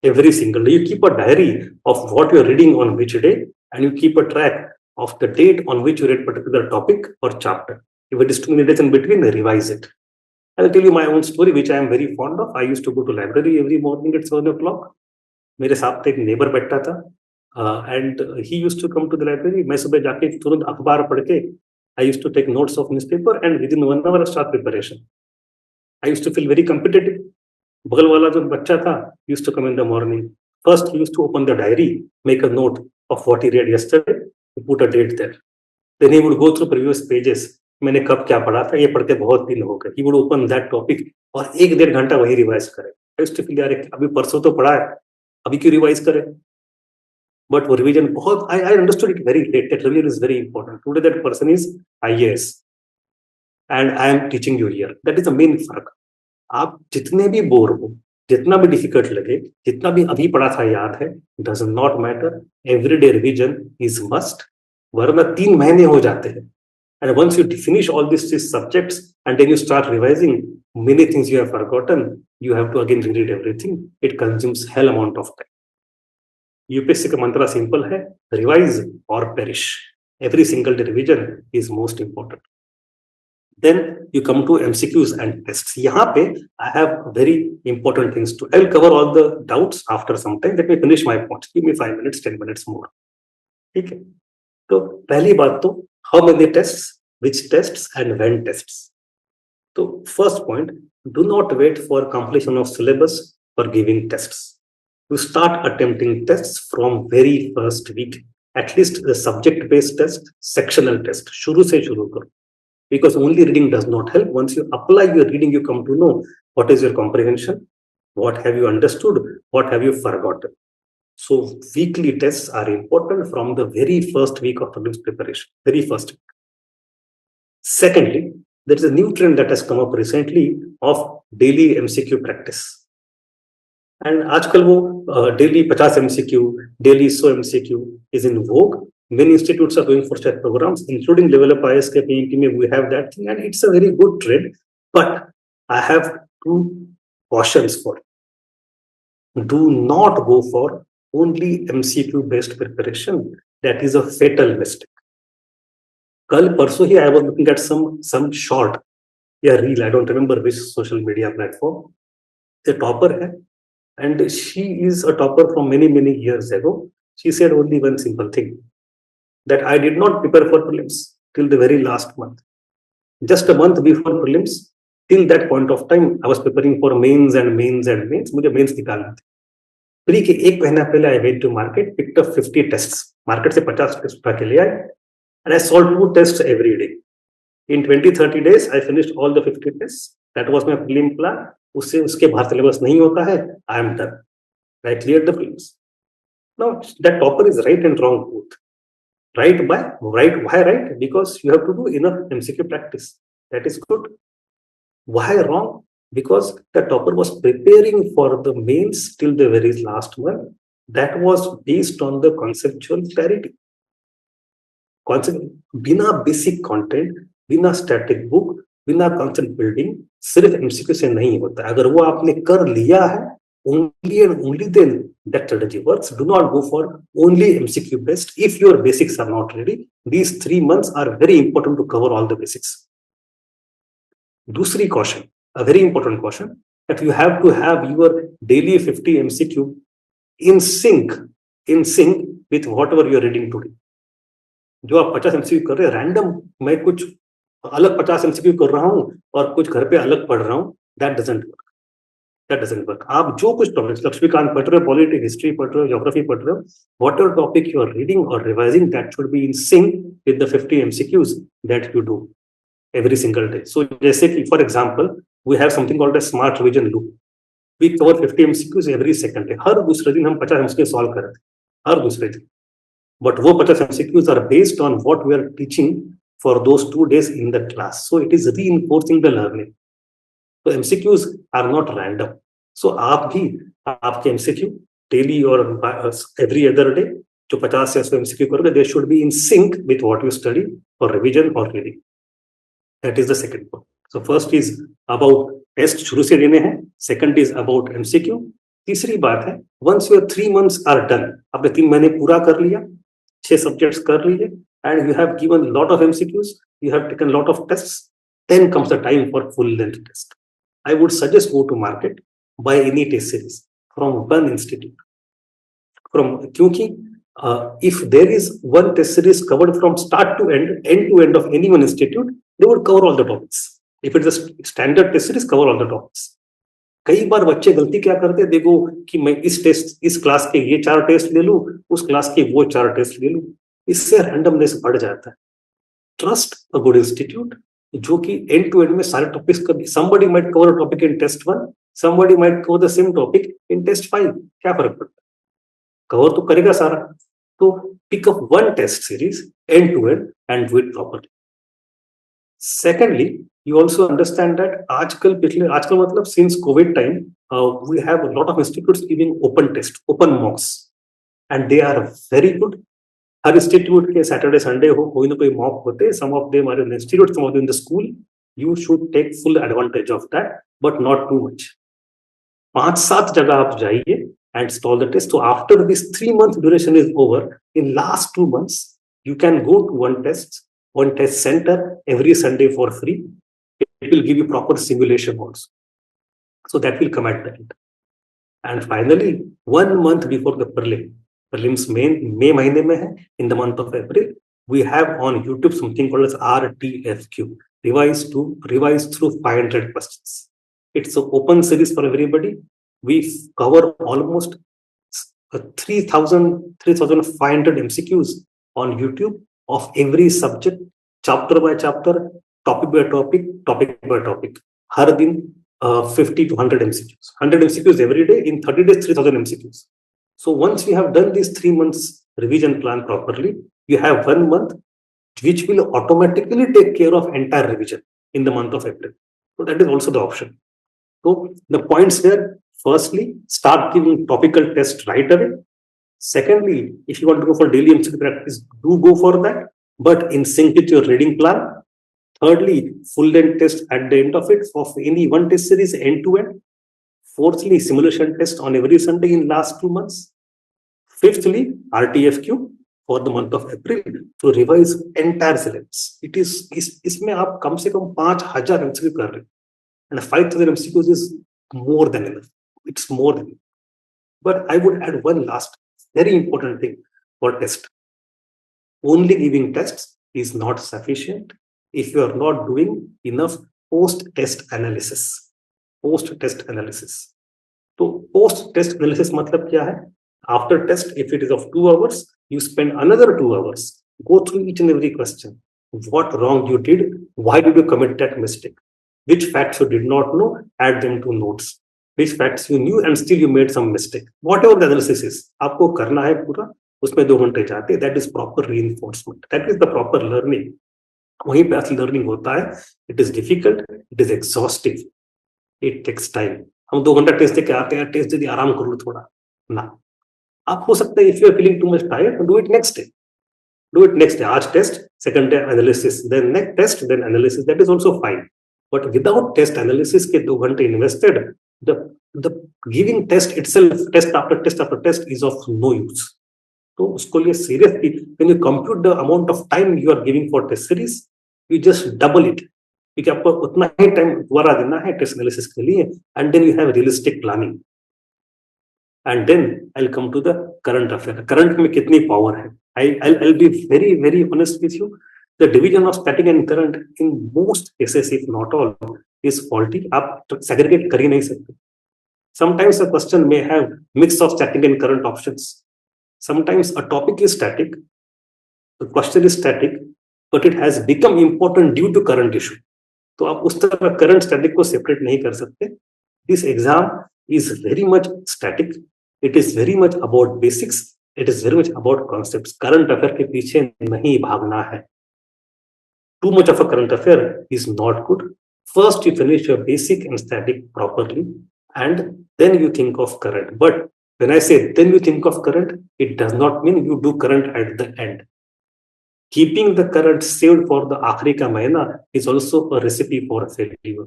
Every single day. You keep a diary of what you're reading on which day, and you keep a track of the date on which you read particular topic or chapter. If it is too many days in between, revise it. I'll tell you my own story, which I am very fond of. I used to go to library every morning at 7 o'clock. मेरे साथ एक neighbor बैठता था, and he used to come to the library. मैं सुबह जाके तुरंत अखबार पढ़ के, I used to take notes of newspaper, and within 1 hour start preparation. I used to feel very competitive. बगल वाला जो बच्चा था used to come in the morning. First he used to open the diary, make a note of what he read yesterday, put a date there. Then he would go through previous pages. मैंने कब क्या पढ़ा था, ये पढ़ते बहुत दिन हो गए. He would open that topic और 1-1.5 घंटा वही रिवाइज करे. I used to feel यार अभी परसों तो पढ़ा है, अभी क्यों रिवाइज करे. बट वो रिवीजन बहुत, I understood it very let that revision is very important. Today that person is IAS and I am teaching you here. That is the main फर्क. आप जितने भी बोर हो, जितना भी डिफिकल्ट लगे, जितना भी अभी पढ़ा था याद है, does not matter. Everyday revision is must. वरना 3 महीने हो जाते हैं. And once you finish all these subjects and then you start revising, many things you have forgotten, you have to again reread everything. It consumes hell amount of time. UPSC का मंत्र simple है, revise or perish. Every single day revision is most important. Then you come to MCQs and tests. यहाँ पे I have very important things to. I will cover all the doubts after some time. Let me finish my points. Give me 5 minutes, 10 minutes more. ठीक है. तो पहली बात तो how many tests, which tests and when tests. So first point, do not wait for completion of syllabus for giving tests. You start attempting tests from very first week. At least the subject based test, sectional test. शुरू से शुरू करो. Because only reading does not help. Once you apply your reading, you come to know what is your comprehension, what have you understood, what have you forgotten. So weekly tests are important from the very first week of prelims preparation, very first week. Secondly, there is a new trend that has come up recently of daily MCQ practice. And आजकल वो daily 50 MCQ, daily 100 MCQ is in vogue. Many institutes are going for such programs, including Level Up IAS के PET में we have that thing, and it's a very good trend. But I have 2 cautions for it. Do not go for only MCQ based preparation. That is a fatal mistake. कल परसों ही I was looking at some short या reel, I don't remember which social media platform. The topper है, and she is a topper from many years ago. She said only one simple thing, that I did not prepare for prelims till the very last month. Just a month before prelims, till that point of time, I was preparing for mains. मुझे mains निकालना था. Pre के 1 महीना पहले I went to market, picked up 50 tests. Market से 50 test उठा के ले आए, and I solved 2 tests every day. In 20-30 days, I finished all the 50 tests. That was my prelim plan. उसके बाहर सिलेबस नहीं होता है. I am done. I cleared the prelims. Now that topper is right and wrong both. Why right? Because you have to do enough MCQ practice. That is good. Why wrong? Because the topper was preparing for the mains till the very last month. That was based on the conceptual clarity. बिना basic content, बिना static book, बिना concept building सिर्फ MCQ से नहीं होता. अगर वो आपने कर लिया है, only and only then that strategy works. Do not go for only MCQ based if your basics are not ready. These 3 months are very important to cover all the basics. दूसरी caution, a very important caution, that you have to have your daily 50 MCQ in sync with whatever you are reading today. जो आप 50 MCQ कर रहे हैं, random मैं कुछ अलग 50 MCQ कर रहा हूं और कुछ घर पे अलग पढ़ रहा हूं, that doesn't work. आप जो कुछ टॉपिक्स लक्ष्मीकांत पढ़ रहे हो, पॉलिटिक्स, हिस्ट्री पढ़ रहे हो, ज्योग्राफी पढ़ रहे हो, whatever topic you are reading or revising, that should be in sync with the 50 MCQs that you do every single day. So जैसे कि for example, we have something called a smart revision loop. We cover 50 MCQs every second day. हर दूसरे दिन हम 50 MCQ solve कर रहे हैं, हर दूसरे दिन. But वो 50 MCQs are based on what we are teaching for those 2 days in the class. So it is reinforcing the learning. So MCQs are not random. So आप भी आपके MCQ daily or every other day जो 50 से 100 MCQ करोगे, they should be in sync with what you study for revision or reading. That is the second point. So first is about test शुरू से देने हैं. Second is about MCQ. तीसरी बात है, once your 3 months are done, आपने 3 महीने पूरा कर लिया, 6 subjects कर लिए, and you have given a lot of MCQs, you have taken a lot of tests, then comes the time for full length test. I would suggest go to market, buy any test series from one institute. क्योंकि if there is one test series covered from start to end of any one institute, they would cover all the topics. If it is a standard test series, cover all the topics. कई बार बच्चे गलती क्या करते हैं, देखो कि मैं इस क्लास के ये 4 टेस्ट ले लूं, उस क्लास के वो 4 टेस्ट ले लूं, इससे रैंडमनेस बढ़ जाता है. ट्रस्ट अ गुड इंस्टीट्यूट जो कि एंड टू एंड में सारे टॉपिक्स का, somebody might cover a topic in test 1, somebody might cover the same topic in test 5. क्या फर्क पड़ता है? कवर तो करेगा सारा. तो pick up one test series end to end and do it properly. Secondly, you also understand that आजकल मतलब since COVID time, we have a lot of institutes giving open test, open mocks, and they are very good. Her institute के Saturday Sunday हो कोई ना कोई mock होते, some of them are in the institute, some of them in the school. You should take full advantage of that, but not too much. 5-7 जगह आप जाइए and install the test. So after this 3-month duration is over, in last 2 months, you can go to one test center every Sunday for free. It will give you proper simulation also. So that will come at the end. And finally, 1 month before the prelims May महीने में है, in the month of April, we have on YouTube something called as RTFQ, revise through 500 questions. It's an open series for everybody. We cover almost 3,500 MCQs on YouTube of every subject, chapter by chapter, topic by topic. हर दिन 50 to 100 MCQs. 100 MCQs every day. In 30 days, 3,000 MCQs. So once you have done this 3 months revision plan properly, you have 1 month which will automatically take care of entire revision in the month of April. So that is also the option. So the points here, firstly, start giving topical tests right away. Secondly, if you want to go for daily MCQ practice, do go for that, but in sync with your reading plan. Thirdly, full length test at the end of it of any one test series end to end. Fourthly, simulation test on every Sunday in last 2 months. Fifthly, RTFQ for the month of April to revise entire syllabus. It is इसमें आप कम से कम 5,000 MCQ कर रहे हैं, and 5,000 MCQs is more than enough. It's more than enough. But I would add one last very important thing for test. Only giving tests is not sufficient if you are not doing enough post-test analysis. Post-test analysis. तो post-test analysis मतलब क्या है? After test, if it is of 2 hours, you spend another 2 hours, go through each and every question. What wrong you did? Why did you commit that mistake? Which facts you did not know? Add them to notes. Which facts you knew and still you made some mistake. Whatever the analysis is, आपको करना है पूरा, उसमें 2 घंटे जाते हैं. That is proper reinforcement. That is the proper learning. वहीं पे असली लर्निंग होता है. It is difficult, it is exhaustive, it takes time. हम 2 घंटा टेस्ट देके आते हैं, टेस्ट दे दिया, आराम कर लो थोड़ा ना. आप हो सकता है if you are feeling too much tired, do it next day. Do it next day. आज test, second day analysis, then next test, then analysis. That is also fine. But without test analysis के 2 घंटे invested, the giving test itself, test after test is of no use. तो उसको लिए seriously, when you compute the amount of time you are giving for test series, you just double it. क्योंकि आपको उतना ही time दोबारा देना है test analysis के लिए, and then you have realistic planning. And then I'll come to the current affair. Current में कितनी power है? I'll be very, very honest with you. The division of static and current in most cases, if not all, is faulty. आप segregate कर ही नहीं सकते. Sometimes a question may have mix of static and current options. Sometimes a topic is static, the question is static, but it has become important due to current issue. तो आप उस तरह current static को separate नहीं कर सकते. This exam is very much static. It is very much about basics. It is very much about concepts. Current affair के पीछे नहीं भागना है. Too much of a current affair is not good. First, you finish your basic and static properly, and then you think of current. But when I say then you think of current, it does not mean you do current at the end. Keeping the current saved for the आखिरी का महीना is also a recipe for failure.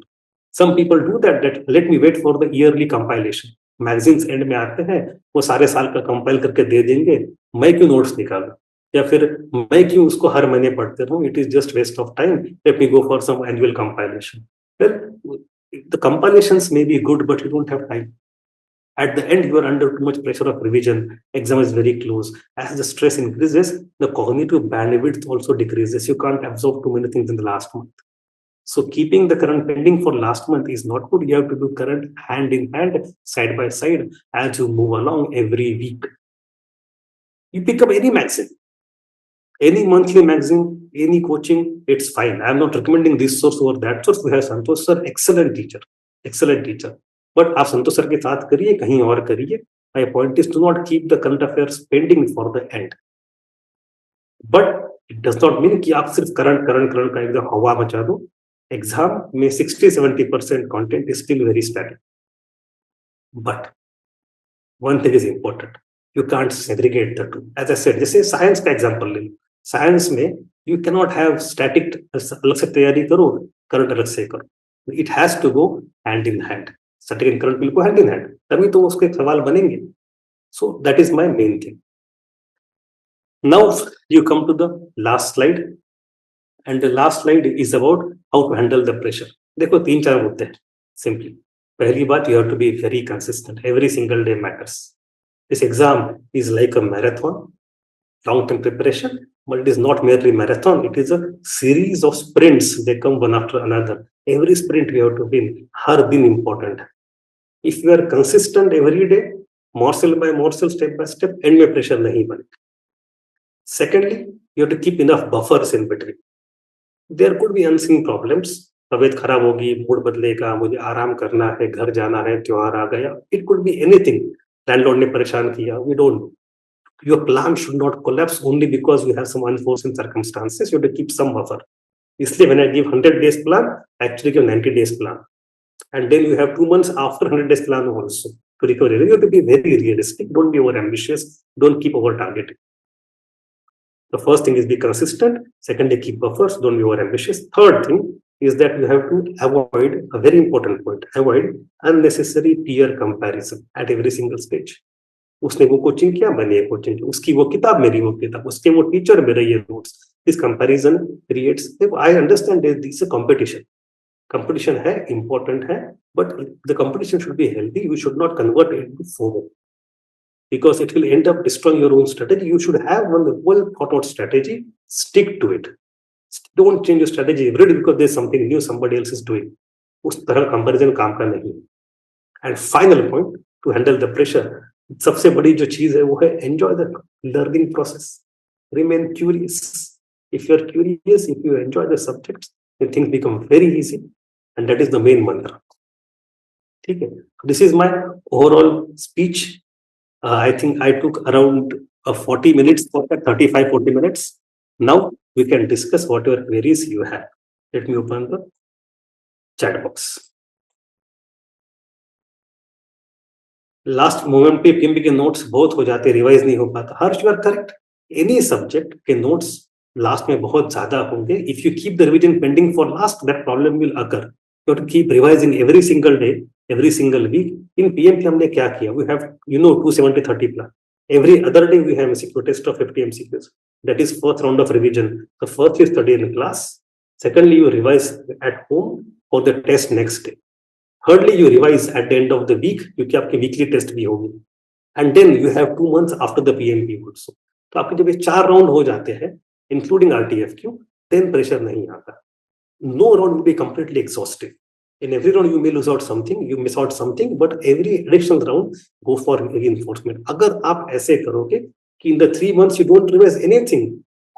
Some people do that let me wait for the yearly compilation. Magazines end में आते हैं, वो सारे साल का compile करके दे देंगे, मैं क्यों notes निकालूं, या फिर मैं क्यों उसको हर महीने पढ़ते रहूं, it is just waste of time, let me go for some annual compilation. Well, the compilations may be good, but you don't have time. At the end, you are under too much pressure of revision. Exam is very close. As the stress increases, the cognitive bandwidth also decreases. You can't absorb too many things in the last month. So keeping the current pending for last month is not good. You have to do current hand in hand, side by side, as you move along every week. You pick up any magazine, any monthly magazine, any coaching, it's fine. I'm not recommending this source over that source. We have Santosh sir, excellent teacher. But आप संतोष sir के साथ करिए, कहीं और करिए. My point is to not keep the current affairs pending for the end. But it does not mean कि आप सिर्फ करंट करंट करंट का एकदम हवा मचा दो. एग्जाम में 60-70% content is still very static. But one thing is important. You can't segregate the two. As I said, जैसे साइंस का एग्जांपल ले लो. साइंस में you cannot have static अलग से तैयारी करो, करंट अलग से करो. It has to go hand in hand. Static and current will go hand in hand. तभी तो उसके सवाल बनेंगे. So that is my main thing. Now you come to the last slide, and the last slide is about how to handle the pressure. देखो तीन चार मुद्दे हैं. Simply, पहली बात, you have to be very consistent. Every single day matters. This exam is like a marathon, long-term preparation, but it is not merely marathon. It is a series of sprints. They come one after another. Every sprint we have to win. हर दिन important. If you are consistent every day, morsel by morsel, step by step, end में pressure नहीं बने. Secondly, you have to keep enough buffers in between. There could be unseen problems. तबीयत खराब होगी, mood बदलेगा, मुझे आराम करना है, घर जाना है, त्योहार आ गया. It could be anything. Landlord ने परेशान किया. We don't know. Your plan should not collapse only because you have some unforeseen circumstances. You have to keep some buffer. इसलिए when I give 100 days plan, I actually give 90 days plan. And then you have 2 months after 100 days plan also to recover. You have to be very realistic. Don't be over ambitious. Don't keep over targeting. The first thing is be consistent. Secondly, keep buffers. Don't be over ambitious. Third thing is that you have to avoid a very important point. Avoid unnecessary peer comparison at every single stage. उसने वो coaching किया, मैंने ये coaching की, उसकी वो किताब, मेरी वो किताब, उसके वो टीचर, मेरे ये notes. This comparison creates. I understand this competition. Competition है, इंपॉर्टेंट है, but the competition should be healthy. You should not convert it to FOMO, because it will end up destroying your own strategy. You should have one well thought out strategy. Stick to it. Don't change your strategy every day because there's something new somebody else is doing. उस तरह comparison काम का नहीं. And final point to handle the pressure, सबसे बड़ी जो चीज है वो है enjoy the learning process. Remain curious. If you are curious, if you enjoy the subjects, then things become very easy, and that is the main mantra. ठीक है. This is my overall speech. I think I took around 40 minutes for that, 35-40 minutes. Now we can discuss whatever queries you have. Let me open the chat box. Last moment पे PMP के notes बहुत हो जाते, revise नहीं हो पाता. Harsh, you are correct. Any subject के notes लास्ट में बहुत ज्यादा होंगे. If you keep the revision pending for last, that problem will occur. You have to keep revising every single day, every single week. In PMP हमने क्या किया? We have 270-30 plan. Every other day we have a MCQ test of 50 MCQs. That is first round of revision. The first you study in class. Secondly, you revise at home for the test next day. Thirdly, you revise at the end of the week, क्योंकि आपके weekly test भी होगी. And then you have 2 months after the PMP also. तो आपके जब ये 4 round हो जाते हैं, including RTFQ, then pressure नहीं आता. No round will be completely exhaustive. In every round you may lose out something, you miss out something, but every additional round go for reinforcement. अगर आप ऐसे करोगे कि in the 3 months you don't revise anything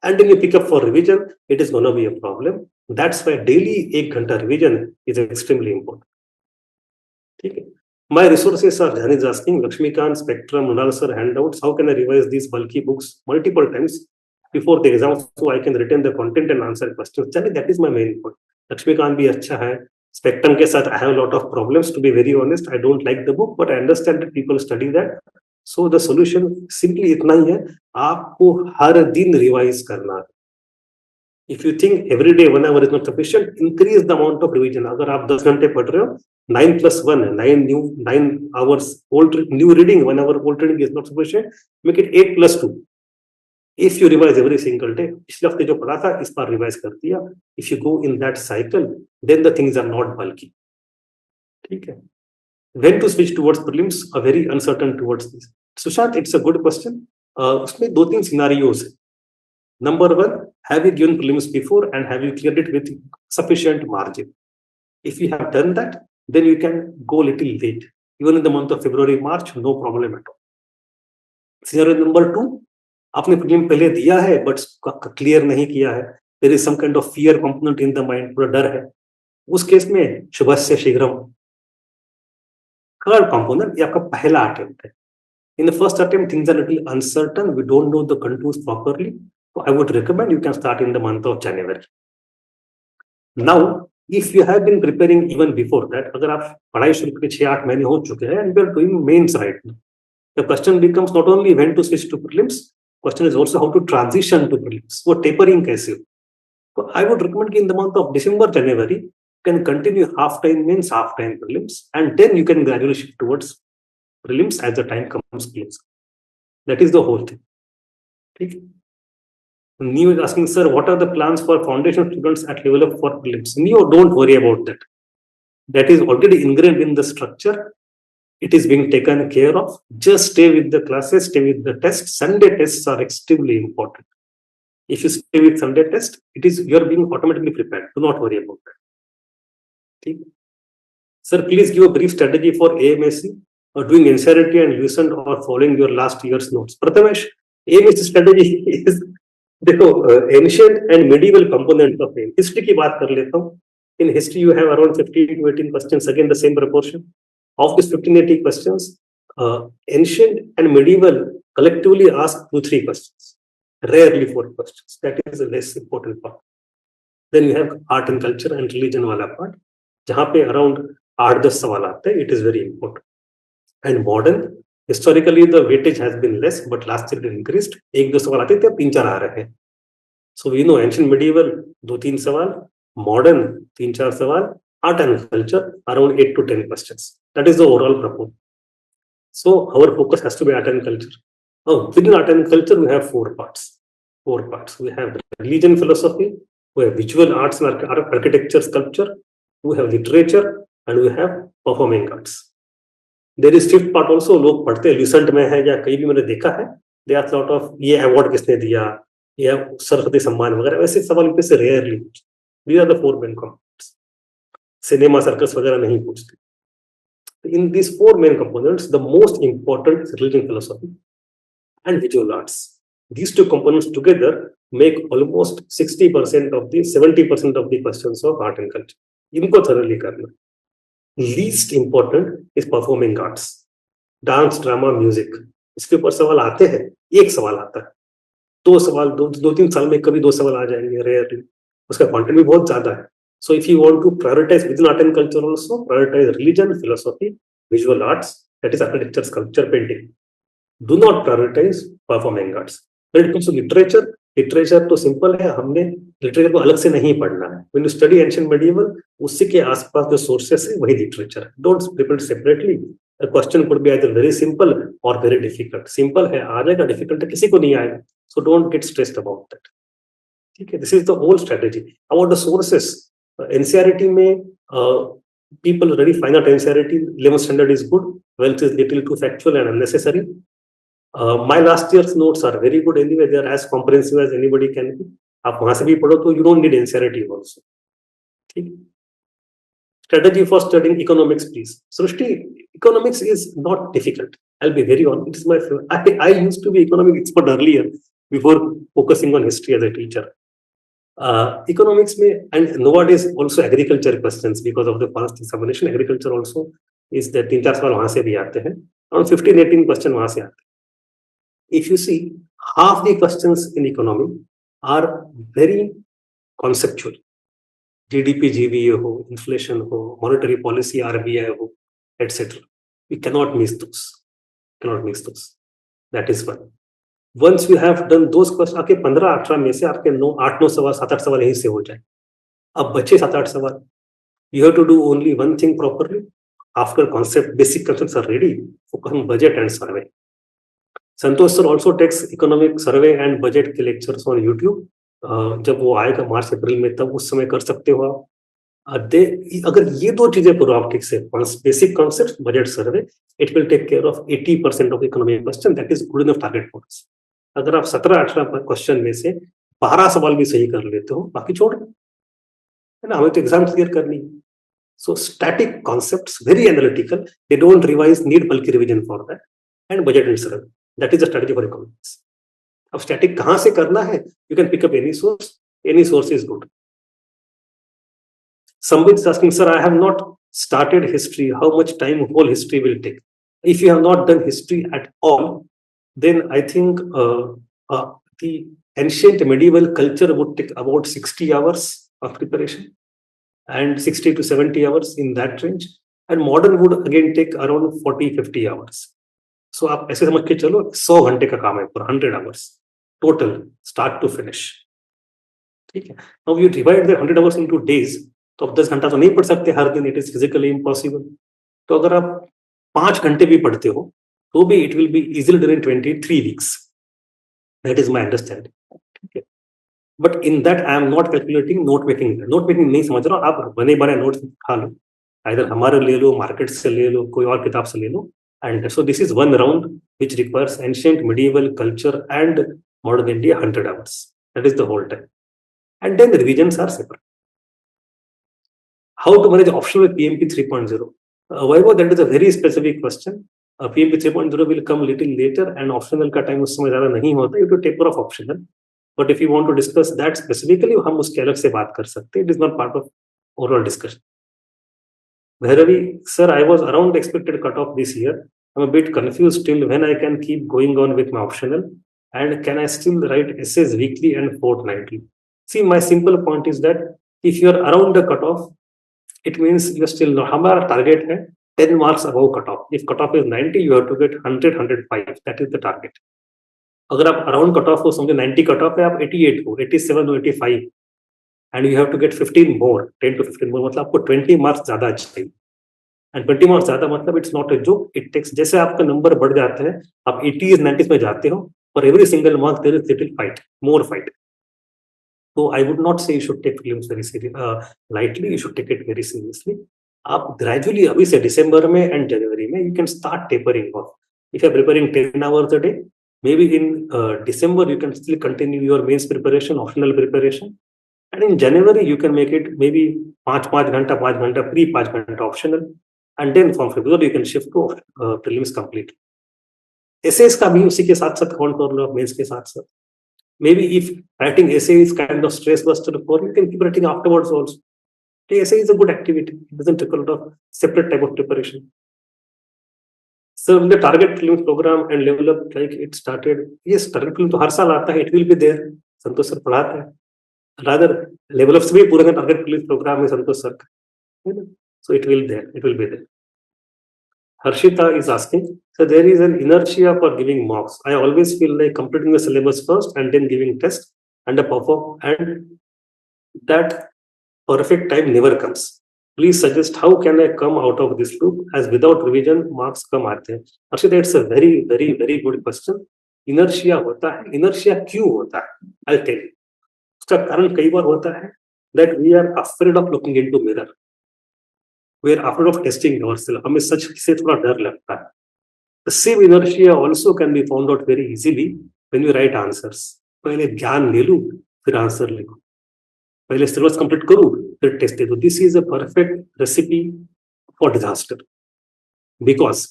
and then you pick up for revision, it is going to be a problem. That's why daily 1 घंटा revision is extremely important. ठीक है. My resources are Jani is asking, Lakshmikant, Spectrum, Nunal sir, handouts. How can I revise these bulky books multiple times before the exam so I can retain the content and answer questions? Jani, that is my main point. Lakshmikant भी अच्छा है. Spectrum के साथ I have a lot of problems, to be very honest. I don't like the book, but I understand that people study that. So the solution simply इतना ही है, आपको हर दिन revise करना है. If you think every day 1 hour is not sufficient, increase the amount of revision. अगर आप 10 घंटे पढ़ रहे हो, 9 plus 1, 9 hours old new reading, 1 hour old reading is not sufficient. Make it 8 plus 2. If you revise every single day, पिछले हफ्ते जो पढ़ा था इस बार रिवाइज कर दिया. If you go in that cycle, then the things are not bulky. ठीक है. When to switch towards prelims? A very uncertain towards this. Sushant, it's a good question. उसमें 2-3 scenarios है. Number 1, have you given prelims before and have you cleared it with sufficient margin? If you have done that, then you can go a little late. Even in the month of February, March, no problem at all. Scenario number 2, आपने prelim पहले दिया है but clear नहीं किया है. There is some kind of fear component in the mind, पूरा डर है. उस केस में शुभस्य शीघ्रम. थर्ड कंपोनेंट ये आपका पहला अटेम्प्ट है. In the first attempt things are little uncertain, we don't know the contours properly. I would recommend you can start in the month of January. Now, if you have been preparing even before that, अगर आप पढ़ाई शुरू करके 6-8 महीने हो चुके हैं and we are doing mains right now, the question becomes not only when to switch to prelims, question is also how to transition to prelims. वो tapering कैसे हो? So I would recommend in the month of December, January, you can continue half-time mains, half-time prelims, and then you can gradually shift towards prelims as the time comes close. That is the whole thing. ठीक? Neo is asking, sir, what are the plans for foundation students at level of for prelims? Neo, don't worry about that. That is already ingrained in the structure. It is being taken care of. Just stay with the classes, stay with the tests. Sunday tests are extremely important. If you stay with Sunday test, it is you are being automatically prepared. Do not worry about that. Okay. Sir, please give a brief strategy for AMSC or doing NCERT and Lucent or following your last year's notes. Prathamesh, AMSC strategy is देखो ancient and medieval component of it. History की बात कर लेता हूँ. In history you have around 15 to 18 questions, again the same proportion. Of these 15-18 questions, ancient and medieval collectively ask 2-3 questions, rarely 4 questions. That is a less important part. Then you have art and culture and religion वाला part, जहाँ पे around 8-10 सवाल आते हैं. It is very important. And modern, historically the weightage has been less, but last year it increased. 1-2 सवाल आते थे, अब 3-4 आ रहे हैं. So we know ancient medieval 2-3 सवाल, modern 3-4 सवाल, art and culture around 8 to 10 questions. That is the overall proposal. So our focus has to be art and culture. Within art and culture we have 4 parts. 4 parts. We have religion, philosophy, we have visual arts and architecture, sculpture, we have literature, and we have performing arts. There is 5th part also. लोग पढ़ते हैं Lucent में है या कहीं भी मैंने देखा है. They are sort of ये अवार्ड किसने दिया या सरस्वती सम्मान वगैरह वैसे सवाल पे से रेयरली पूछते. These are the 4 main components. Cinema circus वगैरह नहीं पूछते. In these 4 main components, the most important is religion, philosophy, and visual arts. These 2 components together make almost 60% of the 70% of the questions of art and culture. इनको thoroughly करना. Least important is performing arts, dance, drama, music. इसके ऊपर सवाल आते हैं. एक सवाल आता है, 2 सवाल 2-3 साल में कभी 2 सवाल आ जाएंगे रेयरली. उसका कंटेंट भी बहुत ज्यादा है. So if you want to prioritize within art and culture also, prioritize religion, philosophy, visual arts, that is architecture, sculpture, painting. Do not prioritize performing arts. When it comes to literature, literature तो simple है. हमने literature को अलग से नहीं पढ़ना है. When you study ancient medieval, उसी के आसपास जो सोर्सेस है वही लिटरेचर है. Don't prepare separately. A question could be either very simple or very difficult. Simple है आ जाएगा, difficult है किसी को नहीं आएगा. So don't get stressed about that. ठीक है. This is the whole strategy. About the sources, NCERT में people already find out NCERT 11th standard is good. 12th is little too factual and unnecessary. My last year's notes are very good anyway. They are as comprehensive as anybody can be. आप वहां से भी पढ़ो तो you don't need NCERT also. ठीक. Strategy for studying economics, please. Srushti, economics is not difficult. I'll be very honest. It's my favorite. I used to be economic expert earlier before focusing on history as a teacher. Economics में, and nowadays also agriculture questions because of the past examination. Agriculture also is the 3-4 सवाल वहां से भी आते हैं. Around 15-18 question वहां से आते हैं. If you see, half the questions in economy are very conceptual. GDP, GVA हो, inflation हो, monetary policy, RBI हो, etc. We cannot miss those. Cannot miss those. That is one. Once you have done those questions, आपके 15-18 में से आपके 8-9 सवाल 7-8 सवाल यहीं से हो जाए. अब बचे 7-8 सवाल. You have to do only one thing properly. After concept, basic concepts are ready, focus on budget and survey. Santosh sir also takes economic survey and budget के lectures on YouTube. जब वो आएगा मार्च अप्रैल में तब उस समय कर सकते हो आप. अगर ये 2 चीजें करो आप ठीक से, basic concept, budget survey, it will take care of 80% of economic question. That is good enough target for us. अगर आप 17-18 क्वेश्चन में से 12 सवाल भी सही कर लेते हो, बाकी छोड़ दो, है ना. हमें तो एग्जाम क्लियर करनी है. So static concepts, very analytical, they don't revise, need बल्कि revision for that. And budget and survey, that is the strategy for economics. अब स्टैटिक कहां से करना है? You can pick up any source is good. Somebody is asking, sir, I have not started history. How much time whole history will take? If you have not done history at all, then I think the Ancient medieval culture would take about 60 hours of preparation and 60 to 70 hours in that range, and modern would again take around 40-50 hours. So आप ऐसे समझ के चलो 100 घंटे का काम है पूरा, 100 hours total start to finish. ठीक है. Now you divide the 100 hours into days, तो अब 10 घंटा तो नहीं पढ़ सकते हर दिन, इट इज फिजिकली इम्पॉसिबल. तो अगर आप 5 घंटे भी पढ़ते हो तो भी it will be easily done in 23 weeks. That is my understanding. ठीक है. But in that I am not calculating note making. Note making नहीं समझ रहा हूँ, आप बने बने नोट्स उठा लो, इधर हमारे ले लो, मार्केट से ले लो, कोई और किताब से ले लो. And so this is one round which requires ancient medieval culture and modern India 100 hours. That is the whole time. And then the revisions are separate. How to manage optional with PMP 3.0? Vaibhav, that is a very specific question. PMP 3.0 will come little later, and optional का time उस समय ज़्यादा नहीं होता. You have to taper off optional. But if you want to discuss that specifically, हम उसके अलग से बात कर सकते हैं. It is not part of overall discussion. Bhairavi, sir, I was around the expected cutoff this year. I'm a bit confused still when I can keep going on with my optional, and can I still write essays weekly and fortnightly? See, my simple point is that if you are around the cutoff, it means you are still not. हमारा target है 10 marks above cutoff. If cutoff is 90, you have to get 100, 105. That is the target. अगर आप around cutoff हो, समझो 90 cutoff है, आप 88 हो, 87 हो, 85, and you have to get 15 more, 10 to 15 more, मतलब आपको 20 marks ज़्यादा चाहिए. एंड 20 मार्क्स ज्यादा मतलब it's not a joke. It takes, जैसे आपका नंबर बढ़ जाते हैं, आप 80s 90s में जाते हो, for every single mark there is little fight, more fight. तो I would not say you should take prelims very serious lightly, you should take it very seriously. आप ग्रेजुअली अभी से दिसंबर में एंड जनवरी में you can start tapering off. If you are preparing 10 hours a day, maybe in December you can still continue your mains preparation, optional preparation, and in January you can make it maybe 5 घंटा 5 घंटा pre, 5 घंटा optional, and then from February you can shift to prelims completely. Essays का भी उसी के साथ साथ count कर लो, मेंस के साथ साथ. Maybe if writing essay is kind of stress buster for you, can keep writing afterwards also. The essay is a good activity. It doesn't require a lot of separate type of preparation. So in the target prelims program and level up like it started, yes, target prelim तो हर साल आता है, it will be there. Santosh sir पढ़ाते हैं. Rather level up से भी पूरा target prelims program में संतोष सर का. So it will be there. Harshita is asking, so there is an inertia for giving marks. I always feel like completing the syllabus first and then giving test and that perfect time never comes. Please suggest how can I come out of this loop, as without revision marks कम आते हैं. Harshita, it's a very very very good question. Inertia होता है. Inertia क्यों होता है? I'll tell you. उसका कारण कई बार होता है that we are afraid of looking into mirror. We are afraid of testing ourselves. हमें सच से थोड़ा डर लगता है. The same inertia also can be found out very easily when you write answers. पहले ज्ञान ले लूं, फिर आंसर लिखो. पहले सिलेबस कंप्लीट करूं, फिर टेस्ट दे दो. This is a perfect recipe for disaster. Because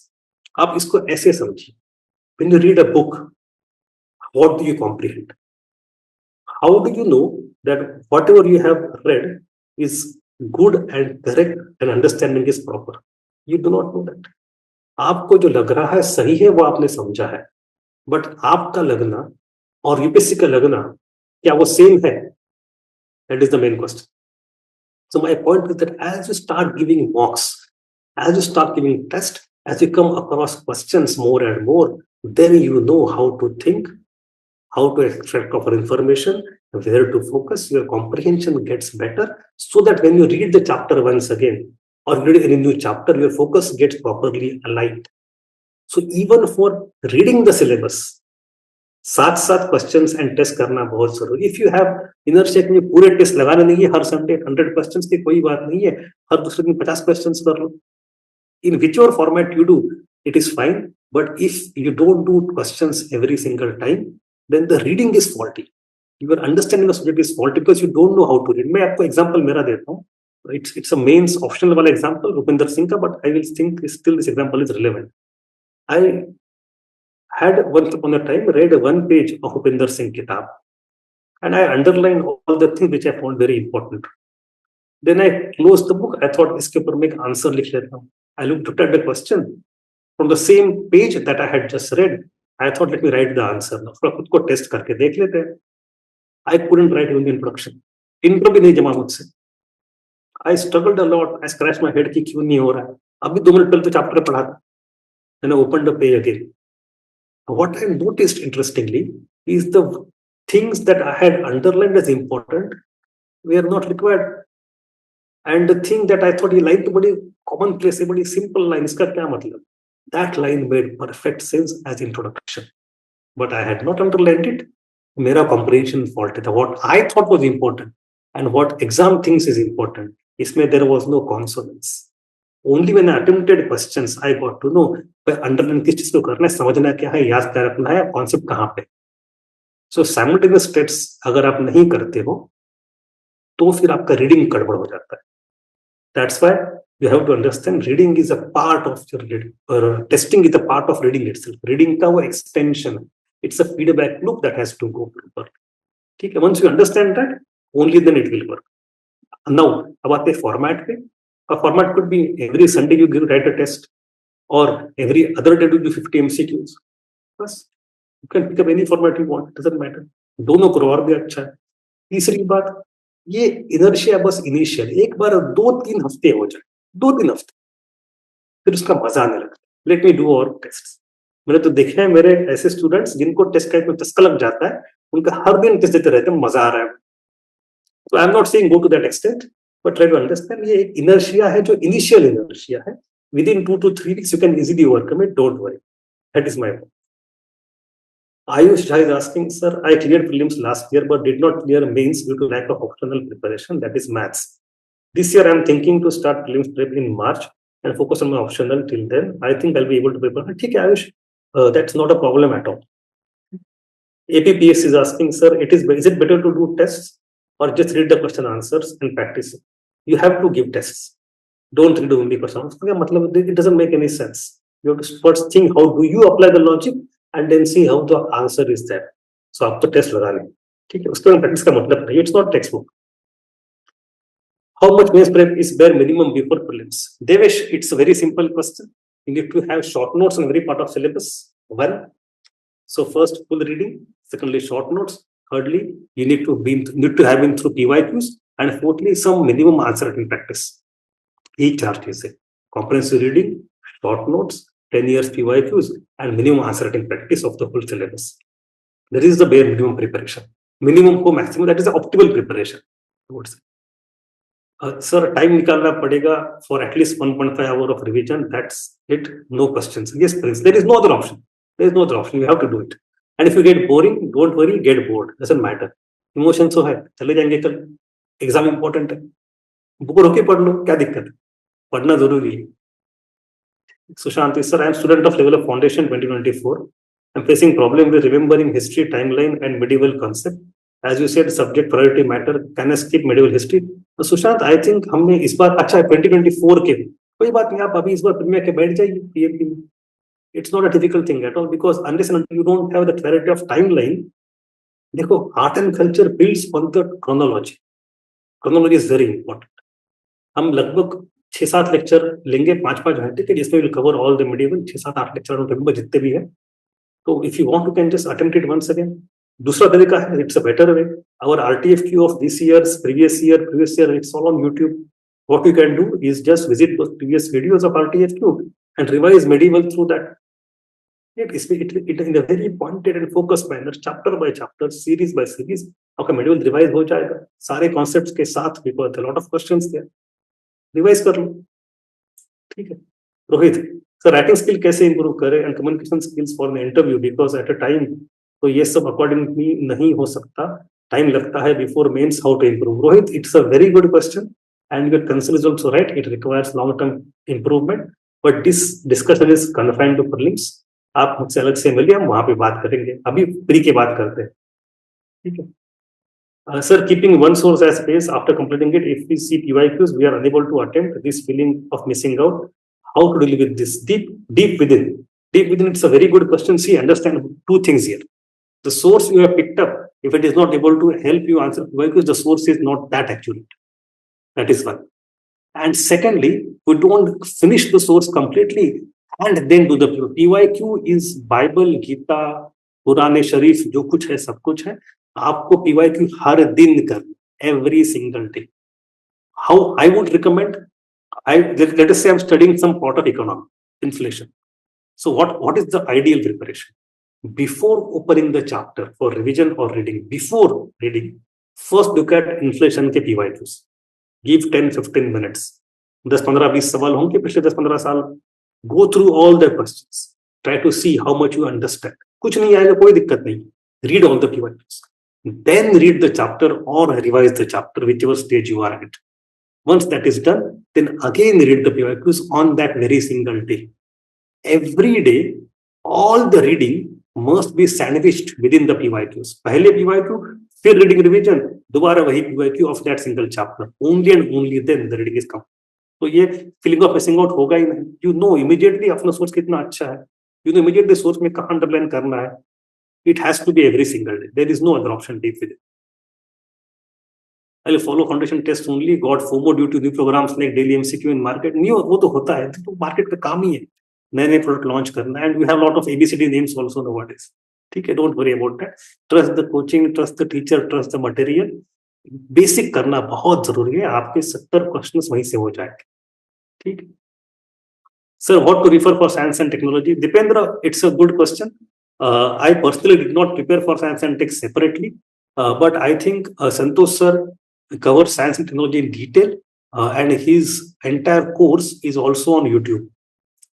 आप इसको ऐसे समझिए. When you read a book, what do you comprehend? How do you know that whatever you have read is good and correct and understanding is proper? You do not know that. आपको जो लग रहा है सही है वो आपने समझा है, बट आपका लगना और यूपीएससी का लगना क्या वो सेम है? That is the main question. So my point is that as you start giving mocks, as you start giving tests, as you come across questions more and more, then you know how to think, how to extract proper information, where to focus. Your comprehension gets better, so that when you read the chapter once again or read any new chapter, your focus gets properly aligned. So even for reading the syllabus, साथ साथ questions and test करना बहुत जरूरी. If you have inertia में पूरे test लगाने नहीं है हर संडे 100 क्वेश्चंस की कोई बात नहीं है, हर दूसरे दिन 50 क्वेश्चंस कर लो. In whichever format you do, it is fine. But if you don't do questions every single time, then the reading is faulty. Your understanding of subject is faulty because you don't know how to read. मैं आपको example मेरा देता हूँ. It's a mains optional वाला example, Rupinder Singh का, but I will think still this example is relevant. I had once upon a time read one page of Rupinder Singh kitab, and I underlined all the things which I found very important. Then I closed the book. I thought इसके ऊपर मैं एक answer लिख लेता हूँ. I looked at the question from the same page that I had just read. I thought let me write the answer. थोड़ा खुद को टेस्ट करके देख लेते हैं. I couldn't write even the introduction. Intro भी नहीं जमा मुझसे. I struggled a lot. I scratched my head कि क्यों नहीं हो रहा है. अभी 2 मिनट पहले तो चैप्टर पढ़ा था. Then I opened the page again. What I noticed interestingly is the things that I had underlined as important were not required. And the thing that I thought ये line तो बड़ी commonplace है, बड़ी simple line, इसका क्या मतलब? That line made perfect sense as introduction. But I had not underlined it. मेरा comprehension fault था. What I thought was important and what exam thinks is important, इसमें there was no consonance. Only when I attempted questions, I got to know underline किस चीज को करना है, समझना क्या है, याद क्या रखना है, कॉन्सेप्ट कहाँ पे. So simultaneous steps अगर आप नहीं करते हो तो फिर आपका रीडिंग गड़बड़ हो जाता है. That's why you have to understand reading is a part of your reading, or testing is a part of reading itself. Reading का वो extension है. It's a feedback loop that has to go properly. ठीक है. Once you understand that, only then it will work. Now अब आते हैं format पे. A format could be every Sunday you write a test, or every other day you do 50 MCQs. बस you can pick up any format you want. Doesn't matter. दोनों करो और भी अच्छा है. तीसरी बात, ये इनर्शिया बस इनिशियल, एक बार 2-3 हफ्ते हो जाए, 2-3 हफ्ते, फिर उसका मजा आने लगता है. लेट मी डू और टेस्ट. मैंने तो देखे हैं मेरे ऐसे स्टूडेंट्स जिनको टेस्ट का चस्का लग जाता है, उनका हर दिन टेस्ट देते रहते हैं, मजा आ रहा है. तो I am not saying go to that extent, but try to understand ये एक इनर्शिया है जो इनिशियल इनर्शिया है. Within 2 to 3 weeks you can easily overcome it. Don't worry. That is my point. Ayush Jha is asking, sir, I cleared prelims last year but did not clear mains due to lack of optional preparation, that is maths. This year I am thinking to start prelims prep in March and focus on my optional till then. I think I'll be able to prepare. ठीक है Ayush, that's not a problem at all. APPS is asking, sir, is it better to do tests or just read the question answers and practice? You have to give tests. Don't read only question answers. मतलब it doesn't make any sense. You have to first think how do you apply the logic and then see how the answer is there. So आप तो test लगा लें, ठीक है. उसके बाद practice का मतलब नहीं. It's not textbook. How much mains prep is bare minimum before prelims? Devesh, it's a very simple question. You need to have short notes on every part of syllabus. One, so first full reading. Secondly, short notes. Thirdly, you need to have been through PYQs, and fourthly, some minimum answer writing practice. Each chart is a comprehensive reading, short notes, 10 years PYQs, and minimum answer writing practice of the whole syllabus. That is the bare minimum preparation. Minimum को maximum, that is the optimal preparation. Sir, time निकालना पड़ेगा for at least 1.5 hour of revision. That's it. No questions. Yes, Prince. There is no other option. There is no other option. You have to do it. And if you get boring, don't worry. Get bored. Doesn't matter. Emotions तो है. चले जाएंगे कल. Exam important है. Book रोके पढ़ लो. क्या दिक्कत है? पढ़ना जरूरी है. Sushant, sir, I am student of level of foundation 2024. I am facing problem with remembering history, timeline, and medieval concept. As you said, subject priority matter. Can I skip medieval history? तो Sushant, I think हमने इस बार अच्छा है 2024 के, कोई बात नहीं, आप अभी इस बार प्रीमियर के बैठ जाइए पीएमपी में. It's not a difficult thing at all because unless and until you don't have the clarity of timeline, देखो art and culture builds on the chronology. Chronology is very important. हम लगभग 6-7 lecture लेंगे 5-5 घंटे के, जिसमें will cover all the medieval. 6-7-8 lecture जितने भी है. तो if you want to can just attempt it once again. दूसरा तरीका है, it's a better way. Our RTFQ of this years, previous year, it's all on YouTube. What you can do is just visit those previous videos of RTFQ and revise medieval through that. It in a very pointed and focused manner, chapter by chapter, series by series, आपका medieval revise हो जाएगा सारे concepts के साथ, because a lot of questions there. Revise कर लो, ठीक है. Rohit, sir writing skill कैसे इंप्रूव करें and communication skills for the interview, because at a time तो ये सब अकॉर्डिंगली नहीं हो सकता, टाइम लगता है before mains. How to improve? Rohit, it's a very good question and your concern is also right. It requires long term improvement, but this discussion is confined to prelims. आप मुझसे अलग से मिलिए, हम वहां पे बात करेंगे. अभी प्री की बात करते हैं, ठीक है. Sir, keeping one source as base after completing it, if we see PYQs, we are unable to attempt. This feeling of missing out, how to deal with this? Deep within, it's a very good question. See, understand 2 things here. The source you have picked up, if it is not able to help you answer PYQs, the source is not that accurate. That is one. And secondly, we don't finish the source completely and then do the PYQ. is Bible, Gita, Quran Sharif, जो कुछ है सब कुछ है. आपको PYQ हर दिन करना, every single day. How I would recommend, let us say I'm studying some part of economy, inflation. So what is the ideal preparation? Before opening the chapter for revision or reading, before reading, first look at inflation के PYQs. Give 10-15 minutes. 10-15-20 सवाल होंगे पिछले 10-15 साल. Go through all the questions. Try to see how much you understand. कुछ नहीं आएगा, कोई दिक्कत नहीं. Read all the PYQs. Then read the chapter or revise the chapter, whichever stage you are at. Once that is done, then again read the PYQs on that very single day. Every day, all the reading must be sandwiched within the PYQs. पहले PYQ, फिर reading revision, दोबारा वही PYQ of that single chapter. Only and only then the reading is come. तो ये feeling of missing out होगा ही नहीं. You know immediately अपना source कितना अच्छा है. You know immediately source में कहाँ underline करना है. It has to be every single day. There is no other option deep with it. I'll follow foundation test only. Got FOMO due to new programs like daily MCQ in market. नहीं वो तो होता है, तो market का काम ही है नए नए प्रोडक्ट लॉन्च करना. And we have lot of ABCD names also nowadays. ठीक है, don't worry about that. Trust the coaching, trust the teacher, trust the material. Basic करना बहुत जरूरी है. आपके 70 क्वेश्चंस वहीं से हो जाएंगे. ठीक. Sir, what to refer for science and technology? Dipendra, it's a good question. I personally did not prepare for science and tech separately, but I think Santosh sir covers science and technology in detail, and his entire course is also on YouTube.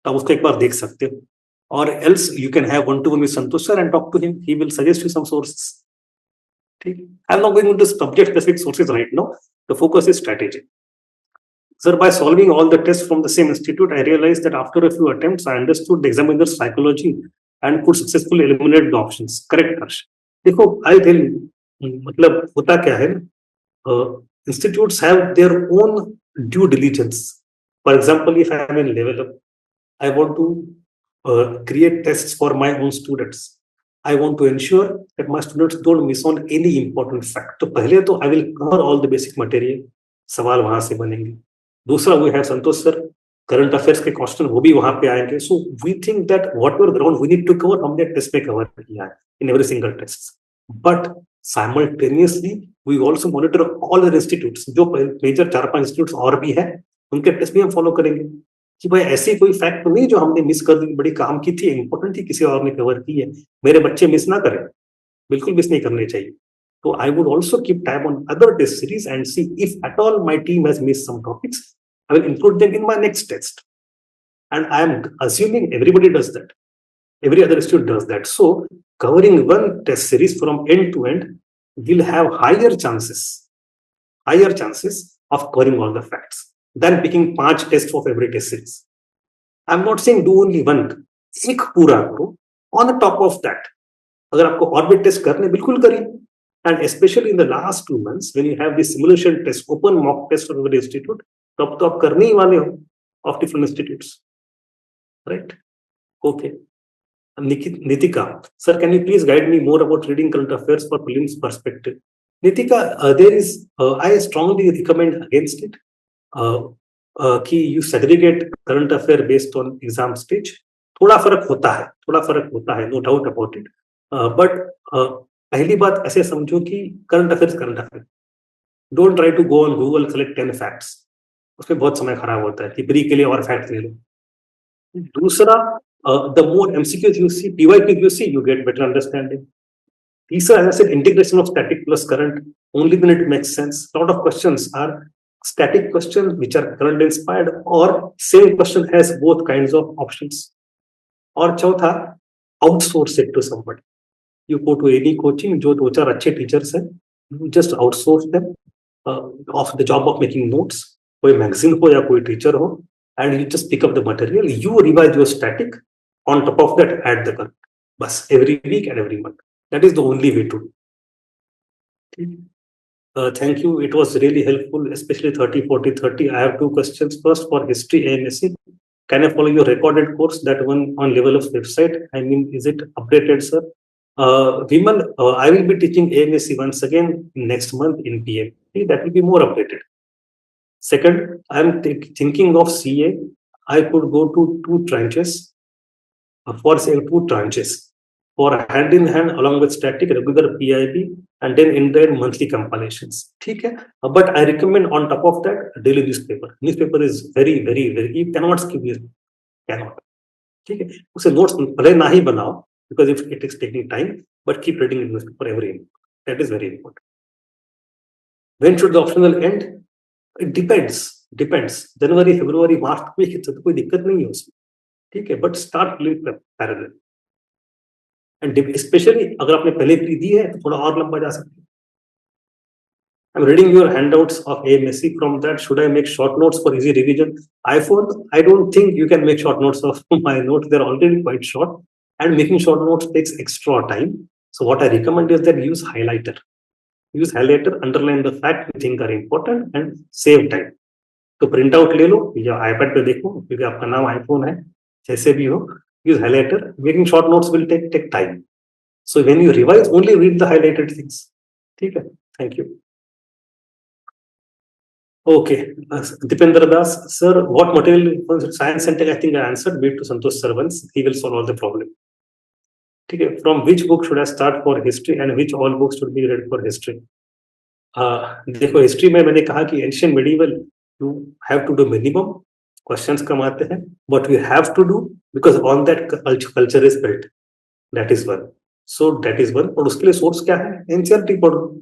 तो आप उसको एक बार देख सकते हो. Or else you can have one-to-one with Santosh sir and talk to him. He will suggest you some sources. ठीक. I'm not going into subject-specific sources right now. The focus is strategy. Sir, by solving all the tests from the same institute, I realized that after a few attempts, I understood the examiner's psychology and could successfully eliminate the options. Correct, Harsh? देखो, I tell you, मतलब होता क्या है? Institutes have their own due diligence. For example, if I am in level up, I want to create tests for my own students. I want to ensure that my students don't miss on any important fact. तो पहले तो I will cover all the basic material. सवाल वहां से बनेंगे. दूसरा, we have Santosh sir, current affairs के question वो भी वहां पे आएंगे. So we think that whatever ground we need to cover, हमने टेस्ट में कवर किया है in every single test. But simultaneously, we also monitor all the institutes. जो मेजर 4-5 institutes और भी है, उनके टेस्ट भी हम फॉलो करेंगे कि भाई ऐसी कोई फैक्ट तो नहीं जो हमने मिस कर दी, बड़ी काम की थी, इंपॉर्टेंट थी, किसी और ने कवर की है, मेरे बच्चे मिस ना करें. बिल्कुल मिस नहीं करने चाहिए. So I would also keep tab on other test series and see if at all my team has missed some topics. I will include them in my next test. And I am assuming everybody does that. Every other institute does that. So covering one test series from end to end will have higher chances of covering all the facts than picking 5 tests of every test series. I'm not saying do only one. एक पूरा करो. On the top of that, अगर आपको और भी test करने, बिल्कुल करिए. And especially in the last 2 months, when you have this simulation test, open mock test of every institute, तब तो आप करने ही वाले हो of different institutes, right? Okay. Nitika, sir, can you please guide me more about reading current affairs for prelims perspective? Nitika, I strongly recommend against it. कि you segregate current affair based on exam stage. थोड़ा फर्क होता है, no doubt about it. But पहली बात ऐसे समझो कि current affair. Don't try to go on Google collect 10 facts. उसमें बहुत समय खराब होता है कि प्री के लिए और फैक्ट्स ले लो. दूसरा, the more MCQs you see, PYQs you see, you get better understanding. तीसरा, as I said, integration of static plus current, only when it makes sense. Lot of questions are static questions which are current inspired, or same question has both kinds of options. और चौथा, outsource it to somebody. You go to any coaching, जो 2-4 अच्छे teachers हैं, you just outsource them of the job of making notes. कोई magazine हो या कोई teacher हो, and you just pick up the material. You revise your static. On top of that, add the current. बस every week and every month. That is the only way to do. Thank you. It was really helpful, especially 30, 40, 30. I have 2 questions. First, for history AMSc, can I follow your recorded course, that one on Level Up's website? I mean, is it updated, sir? Vimal, I will be teaching AMSc once again next month in PM. That will be more updated. Second, I am thinking of CA. I could go to 2 tranches. For say 2 tranches. for hand in hand along with static regular PIB and then in the end monthly compilations. ठीक है, but I recommend on top of that daily newspaper. Newspaper is very you cannot skip this, cannot. ठीक है, उसे notes भले ना ही बनाओ because if it is taking time, but keep reading the newspaper every day. That is very important. When should the optional end? It depends. जनवरी, फरवरी, मार्च में तो कोई दिक्कत नहीं है उसमें, ठीक है, but start parallel. And especially अगर आपने पहले प्री दी है तो थोड़ा और लंबा जा सकते हैं. I'm reading your handouts of AMSC. From that, should I make short notes for easy revision? I don't think you can make short notes of my notes. They're already quite short, and making short notes takes extra time. So what I recommend is that use highlighter. Use highlighter, underline the fact you think are important and save time. तो print out ले लो या iPad पे देखो क्योंकि आपका नाम iPhone है, जैसे भी हो, use highlighter. Making short notes will take time. So when you revise, only read the highlighted things. ठीक है, thank you. Okay, Dipendra Das, sir, what material science center? I think I answered. Beat to Santosh sir once. He will solve all the problem. Okay, from which book should I start for history and which all books should be read for history? देखो history में मैंने कहा कि ancient medieval you have to do minimum, questions कम आते हैं, but you have to do because on that culture is built. That is one. So that is one. और उसके लिए सोर्स क्या है? एनसीईआरटी पढ़ो.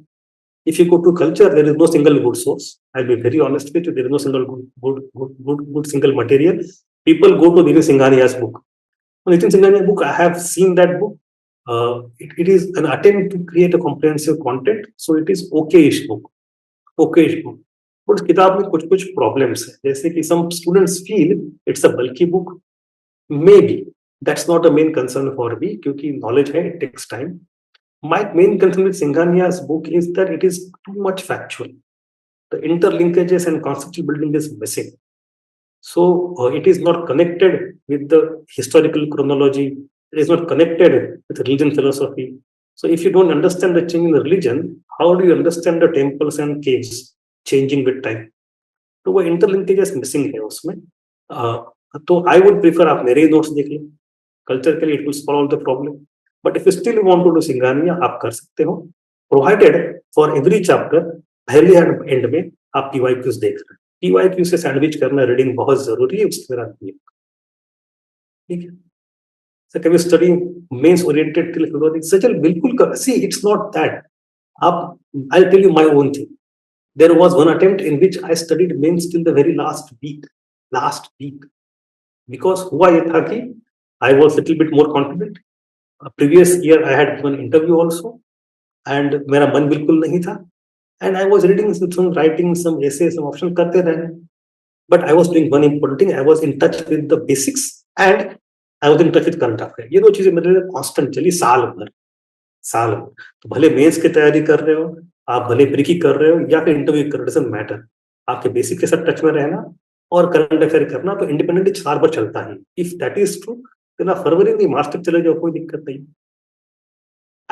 If you go to culture, there is no single good source. I'll be very honest with you. There is no single good single material. People go to Nitin Singhania's book. Nitin Singhania's book, I have seen that book. It is an attempt to create a comprehensive content. So it is okay-ish book. Okay-ish book. But उस किताब में कुछ problems है. जैसे कि some students feel it's a bulky book. Maybe that's not the main concern for me क्योंकि knowledge है, it takes time. My main concern with Singhania's book is that it is too much factual. The interlinkages and conceptual building is missing. So it is not connected with the historical chronology. It is not connected with religion philosophy. So if you don't understand the change in the religion, how do you understand the temples and caves changing with time? तो वो interlinkages missing है उसमें. तो I would prefer आप मेरे notes देख लें. Culture के लिए it will solve the problem. But if you still want to do Singhania, आप कर सकते हो, provided for every chapter पहले एंड में आप PYQs देख रहे हैं. PYQ से सैंडविच करना रीडिंग बहुत जरूरी है, उसके बाद ठीक है. So can you study mains oriented till February? सचल बिल्कुल कर. See, it's not that. आप, I'll tell you my own thing. There was one attempt in which I studied mains till the very last week, because हुआ ये था कि I was little bit more confident. Previous year I had given interview also, and मेरा मन बिल्कुल नहीं था, and I was reading some writing some essays, some option करते रहे, but I was doing one important thing. I was in touch with the basics and I was in touch with current affairs. ये दो चीजें मेरे लिए constant चली साल भर. तो भले मेंस की तैयारी कर रहे हो, आप भले प्री की कर रहे हो या फिर इंटरव्यू कर रहे हो, डजंट मैटर. आपके बेसिक के साथ टच में रहना और करंट अफेयर करना तो इंडिपेंडेंटली साल भर चलता है. If that is true, then फरवरी नहीं मार्च तक चले जाओ, कोई दिक्कत नहीं.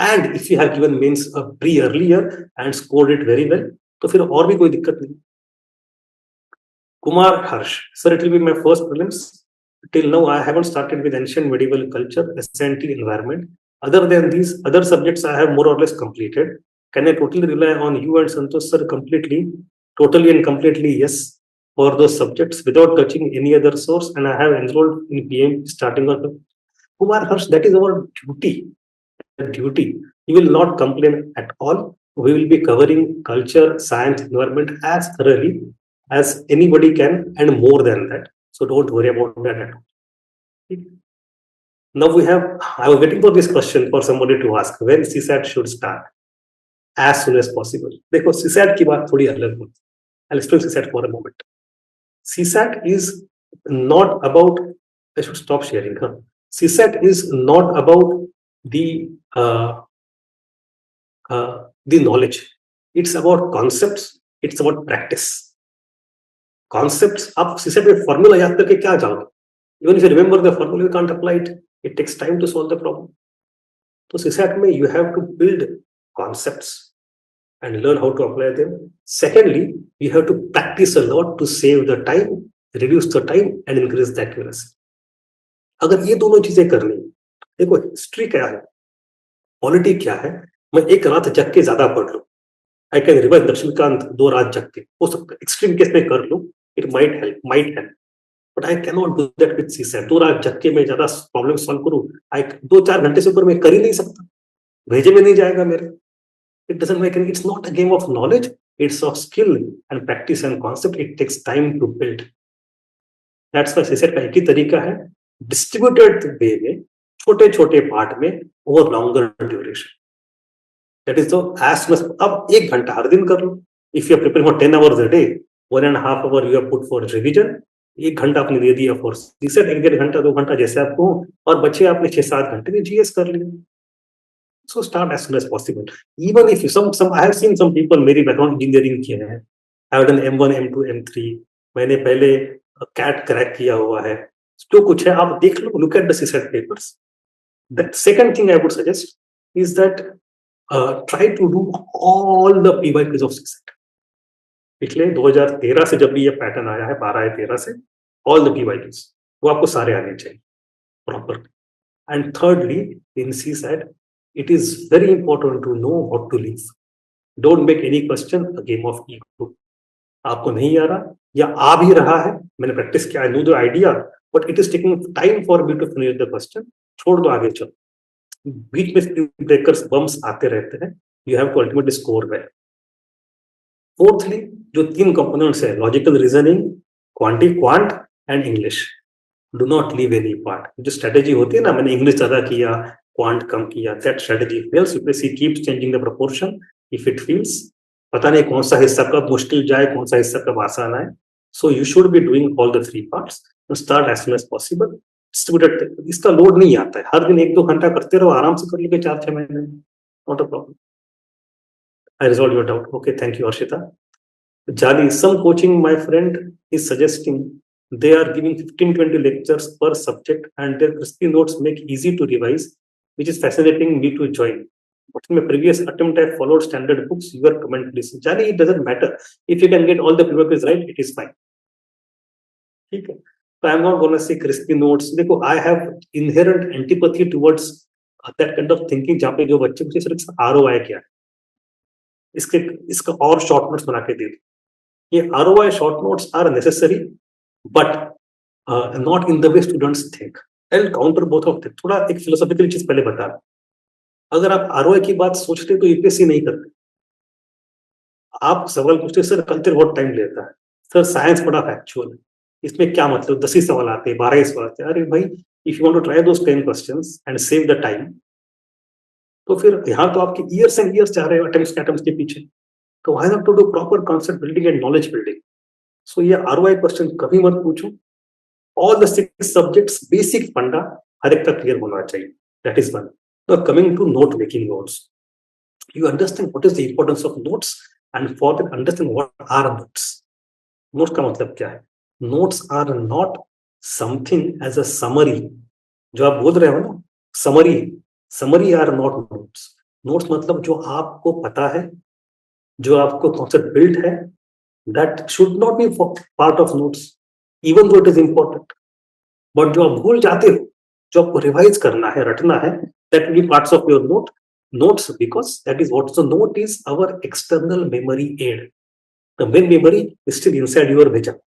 And if you have given mains pre earlier and scored it very well, तो फिर और भी कोई दिक्कत नहीं. Kumar Harsh, sir it will be my first prelims. Till now I haven't started with ancient medieval culture, SNT environment. Other than these other subjects I have more or less completed. Can I totally rely on you and Santosh sir completely? Totally and completely yes, for those subjects without touching any other source, and I have enrolled in PM starting on Kumar Harsh. That is our duty. You will not complain at all. We will be covering culture, science, environment as thoroughly as anybody can and more than that. So don't worry about that at all. Now I was waiting for this question for somebody to ask when CSAT should start. As soon as possible. देखो CSAT की बात थोड़ी अलग है. I'll explain CSAT for a moment. CSAT is not about, I should stop sharing. CSAT is not about the knowledge. It's about concepts. It's about practice. Concepts, आप CSAT में formula याद करके क्या जाओगे? Even if you remember the formula, you can't apply it. It takes time to solve the problem. So CSAT में you have to build concepts and learn how to apply them. Secondly, you have to practice a lot to save the time, reduce the time and increase the accuracy. अगर ये दोनों चीजें करनी, देखो history क्या है? Quality क्या है, मैं एक रात जग के ज्यादा पढ़ लूं, आई कैन रिवाइज लक्ष्मीकांत 2 रात जग के, हो सकता है एक्सट्रीम केस में कर लूं, it might help, but I can not do that with CSAT. 2 रात जग के मैं ज्यादा प्रॉब्लम सॉल्व करूं, आई 2-4 घंटे से ऊपर मैं कर ही नहीं सकता, भेजे में नहीं जाएगा मेरे। It doesn't make any, it's not a game of knowledge, it's of skill and practice and concept, it takes time to build. That's why CSAT का एक ही तरीका है, डिस्ट्रीब्यूटेड वे में, छोटे छोटे पार्ट में, over longer duration. That is the age much, अब 1 घंटा हर दिन कर लो, if you are preparing for 10 hours a day, 1.5 hour you have put for revision, 1 घंटा आपने दे दिया फॉर सीसैट, 1-1.5 घंटा 2 घंटा जैसे आपको हो, और बच्चे आपने 6-7 घंटे में जीएस कर लिए। So start as soon as possible. Even if some I have seen some people, मेरी बैकग्राउंड इंजीनियरिंग किए हैं, I have done M1 M2 M3, मैंने पहले कैट क्रैक किया हुआ है, जो कुछ है आप देख लो, look at the CSAT papers. The second thing I would suggest is that try to do all the PYQs of CSAT। पिछले 2013 से जब भी ये पैटर्न आया है, 12 या 13 से, all the PYQs वो आपको सारे आने चाहिए proper. And thirdly, in CSAT it is very important to know what to leave। don't make any question a game of ego। आपको नहीं आ रहा या आ भी रहा है, मैंने प्रैक्टिस किया, I know the idea, but it is taking time for me to finish the question, छोड़ दो, आगे चलो। बीच में स्क्रीन ब्रेकर्स बम्स आते रहते हैं, you have to ultimately score well. Fourthly, जो 3 कंपोनेंट्स है, logical reasoning, quant and English, do not leave any part. जो स्ट्रेटेजी होती है ना, मैंने इंग्लिश ज्यादा किया, क्वांट कम किया, that strategy fails. UPSC keeps changing the proportion if it feels, पता नहीं कौन सा हिस्सा कब मुश्किल जाए, कौन सा हिस्सा कब आसान आए। So you should be doing all the 3 parts, start as soon as possible. Distributed, इसका लोड नहीं आता है, हर दिन 1-2 घंटा करते रहो, आराम से कर लोगे 4-6 महीने, not a problem. I resolve your doubt. Okay, thank you Arshita. Jali, some coaching, my friend is suggesting they are giving 15-20 lectures per subject and their crispy notes make easy to revise, which is fascinating me to join. But in my previous attempt, I followed standard books. Your comment, please. Jali, it doesn't matter. If you can get all the prerequisites right, it is fine. Okay. So I'm not going to say crispy notes. देखो, I have inherent antipathy towards that kind of thinking जहाँ पे जो बच्चे मुझे सिर्फ ROI क्या है, इसके इसका और शॉर्ट नोट्स बना के दे दो। ये ROI short notes are necessary, but not in the way students think. I'll counter both of them। थोड़ा एक philosophical चीज पहले बता रहा हूं। अगर आप ROI की बात सोचते तो यूपीएससी नहीं करते। आप सवाल पूछते सर कल्चर बहुत टाइम लेता है, सर साइंस बड़ा फैक्चुअल है, इसमें क्या मतलब 10 ही सवाल आते हैं, 12 ही सवाल आते हैं। अरे भाई, if you want to try those 10 questions and save the time, तो फिर यहाँ तो आपके ईयर्स एंड ईयर्स जा रहे हैं अटेम्प्ट्स के पीछे। तो I have to do proper concept building and knowledge building. So ये ROI क्वेश्चन कभी मत पूछो। ऑल द 6 सब्जेक्ट्स बेसिक फंडा हर एक का क्लियर होना चाहिए, दैट इज वन। तो coming to note making notes, you understand what is the importance of notes, and for that understand what are notes। notes का मतलब क्या है? notes are not something as a summary, जो आप बोल रहे हो ना summary are not notes। notes मतलब जो आपको पता है, जो आपको कॉन्सेप्ट बिल्ड है, that should not be part of notes even though it is important। But जो आप भूल जाते हो, जो आपको रिवाइज करना है, रटना है, that will be parts of your notes, because that is what the note is, our external memory aid। The main memory is still inside your vision,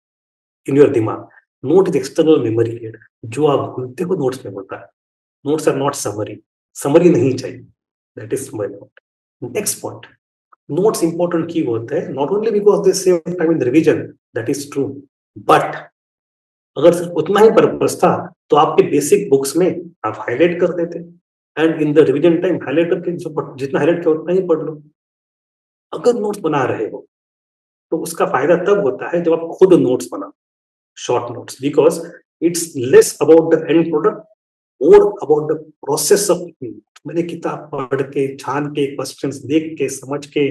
in your दिमाग। note is external memory aid। जो आप भूलते हो notes में होता है। notes are not summary नहीं चाहिए। that is my note। next point, notes important की होता है not only because they save time in the revision, that is true, but अगर सिर्फ उतना ही पर्पस था तो आपके बेसिक बुक्स में आप हाईलाइट कर देते, and in the revision time highlight करके जितना हाईलाइट किया उतना ही पढ़ लो। अगर नोट्स बना रहे हो तो उसका फायदा तब होता है जब आप खुद नोट्स बनाओ, short notes, because it's less about the end product, more about the process of. मैंने किताब पढ़ के, छान के, क्वेश्चंस देख के, समझ के,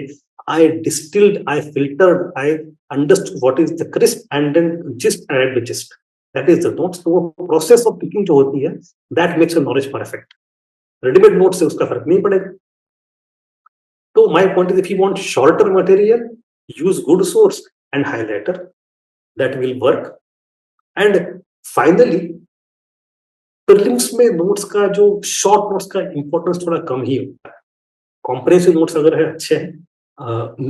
I distilled, I filtered, I understood what is the crisp, and then gist and the gist। That is the notes। तो वो process of picking जो होती है, that makes your knowledge perfect। Ready-made notes से उसका फर्क नहीं पड़ेगा। तो my point is, if you want shorter material, use good source and highlighter, that will work। And finally, prelims में नोट्स का जो शॉर्ट नोट्स का इंपॉर्टेंस थोड़ा कम ही होता है. कॉम्प्रिहेंसिव नोट्स अगर है अच्छे हैं,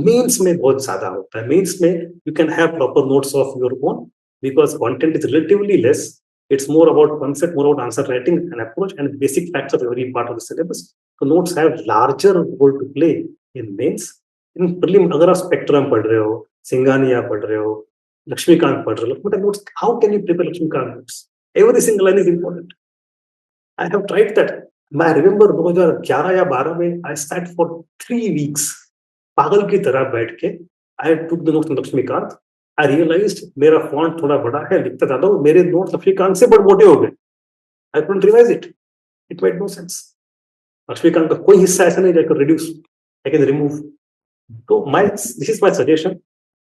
मेंस में बहुत ज्यादा होता है. मेंस में you can have proper notes of your own because content is relatively less. It's more about concept, more about answer writing and approach and basic facts of every part of the syllabus. So notes have larger role to play in mains. In prelim, अगर आप spectrum पढ़ रहे हो, सिंगानिया पढ़ रहे हो, लक्ष्मीकांत पढ़ रहे हो, but notes, how can you prepare Laxmikant notes? Every single line is important. I have tried that. I remember 2011 या 12 में I sat for 3 weeks पागल की तरह बैठ के I took the notes on Laxmikanth. I realized मेरा फॉन्ट थोड़ा बड़ा है, लिखता ज्यादा हूँ, मेरे नोट्स लक्ष्मीकांत से बड़े मोटे हो गए. I couldn't revise it. It made no sense. Laxmikant का कोई हिस्सा ऐसा नहीं I can reduce, I can remove. So this is my suggestion.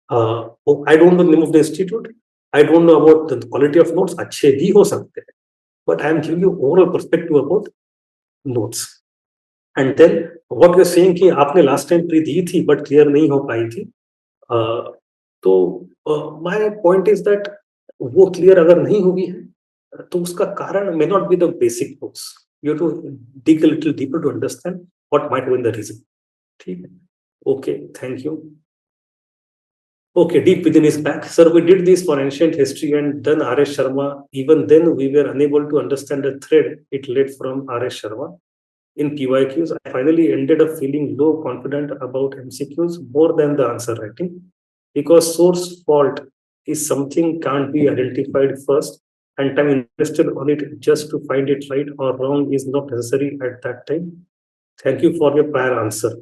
I don't know the name of the institute. I don't know about the quality of notes. अच्छे भी हो सकते हैं. But I am giving you overall perspective about notes. And then what you're saying कि आपने last time pre दी थी but clear नहीं हो पाई थी. तो my point is that वो clear अगर नहीं हुई है तो उसका कारण may not be the basic books. You have to dig a little deeper to understand what might have been the reason. ठीक है. Okay, thank you. Okay, Deep Within is back. Sir, we did this for ancient history and then R.S. Sharma. Even then, we were unable to understand the thread it led from R.S. Sharma. In PYQs, I finally ended up feeling low confident about MCQs more than the answer writing because source fault is something can't be identified first and time invested on it just to find it right or wrong is not necessary at that time. Thank you for your prior answer.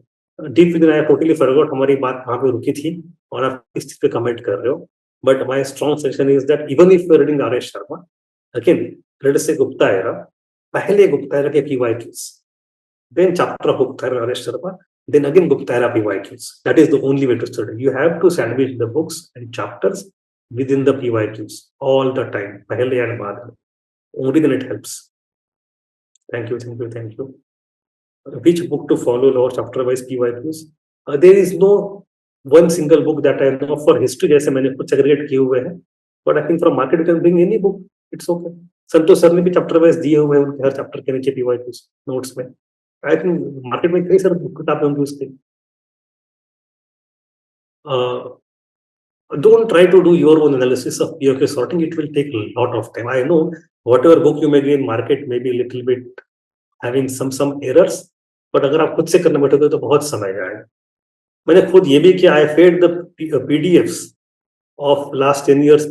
Deep Within, I totally forgot हमारी बात कहाँ पे रुकी थी और आप इस चीज पे कमेंट कर रहे हो. But my strong suggestion is that even if you're reading R.S. Sharma, again, let us say Gupta era, पहले Gupta era के PYQs, then chapter of Gupta era R.S. Sharma, then again Gupta era PYQs. That is the only way to study. You have to sandwich the books and chapters within the PYQs all the time, पहले and बाद में. Only then it helps. Thank you, thank you, thank you. Which book to follow or chapter wise PYQs? There is no one single book that I know for history जैसे मैंने कुछ segregate किए हुए हैं. But I think from market you can bring any book. It's okay. Santosh sir ने भी chapter wise दिए हुए हैं उनके हर chapter के नीचे PYQs notes में. I think market में कई सारे किताबें होंगी उसके. Don't try to do your own analysis of PYQ sorting. It will take a lot of time. I know whatever book you may be in market may be a little bit having some errors. But अगर आप खुद से करने बैठोगे तो बहुत समय जाएगा. मैंने खुद ये भी किया. I fed the PDFs of last 10 years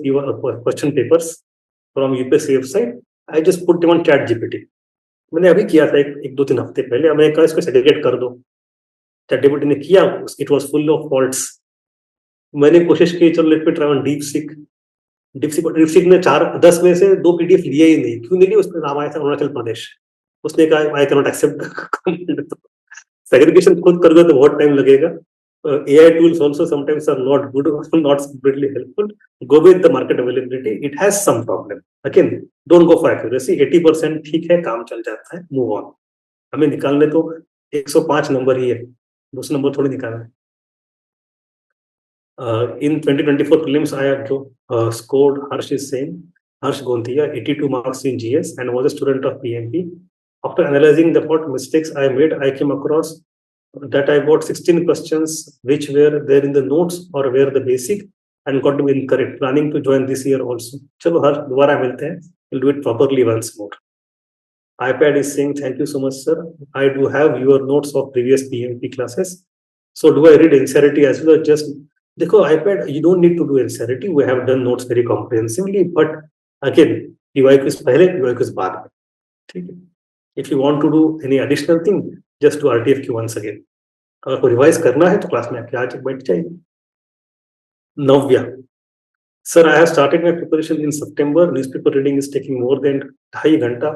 question papers from UPSC website. I just put them on ChatGPT. मैंने अभी किया था एक 2-3 हफ्ते पहले. मैंने कहा इसको सेग्रीगेट कर दो. ChatGPT ने किया. It was full of faults. मैंने कोशिश की चलो let me try on DeepSeek ने 10 में से 2 PDF लिए ही नहीं. क्यों नहीं लिए? उसमें नाम आया था अरुणाचल प्रदेश. उसने कहा I can not accept. Segregation खुद करोगे तो बहुत टाइम लगेगा. AI tools also sometimes are not good or not completely helpful. Go with the market availability. It has some problem. Again, don't go for accuracy. 80% ठीक है, काम चल जाता है. Move on. हमें निकालने तो 105 नंबर ही है. 200 नंबर थोड़ी निकालना है. In 2024 prelims, I have scored, Harsh is saying, Harsh Gontia, 82 marks in GS and was a student of PMP. After analyzing the what mistakes I made, I came across that I got 16 questions which were there in the notes or were the basic and got to be incorrect. Planning to join this year also. Chalo Harsh, दोबारा मिलते हैं. We'll do it properly once more. iPad is saying, thank you so much, sir. I do have your notes of previous PMP classes. So do I read NCERT as well? Just देखो iPad, you don't need to do NCERT. We have done notes very comprehensively, but again, PYQ पहले, PYQ बाद में. ठीक है. If you want to do any additional thing, just do RTFQ once again. अगर आपको revise करना है तो क्लास में आके आज बैठ जाइए. Navya, sir, I have started my preparation in September. Newspaper reading is taking more than 2.5 घंटा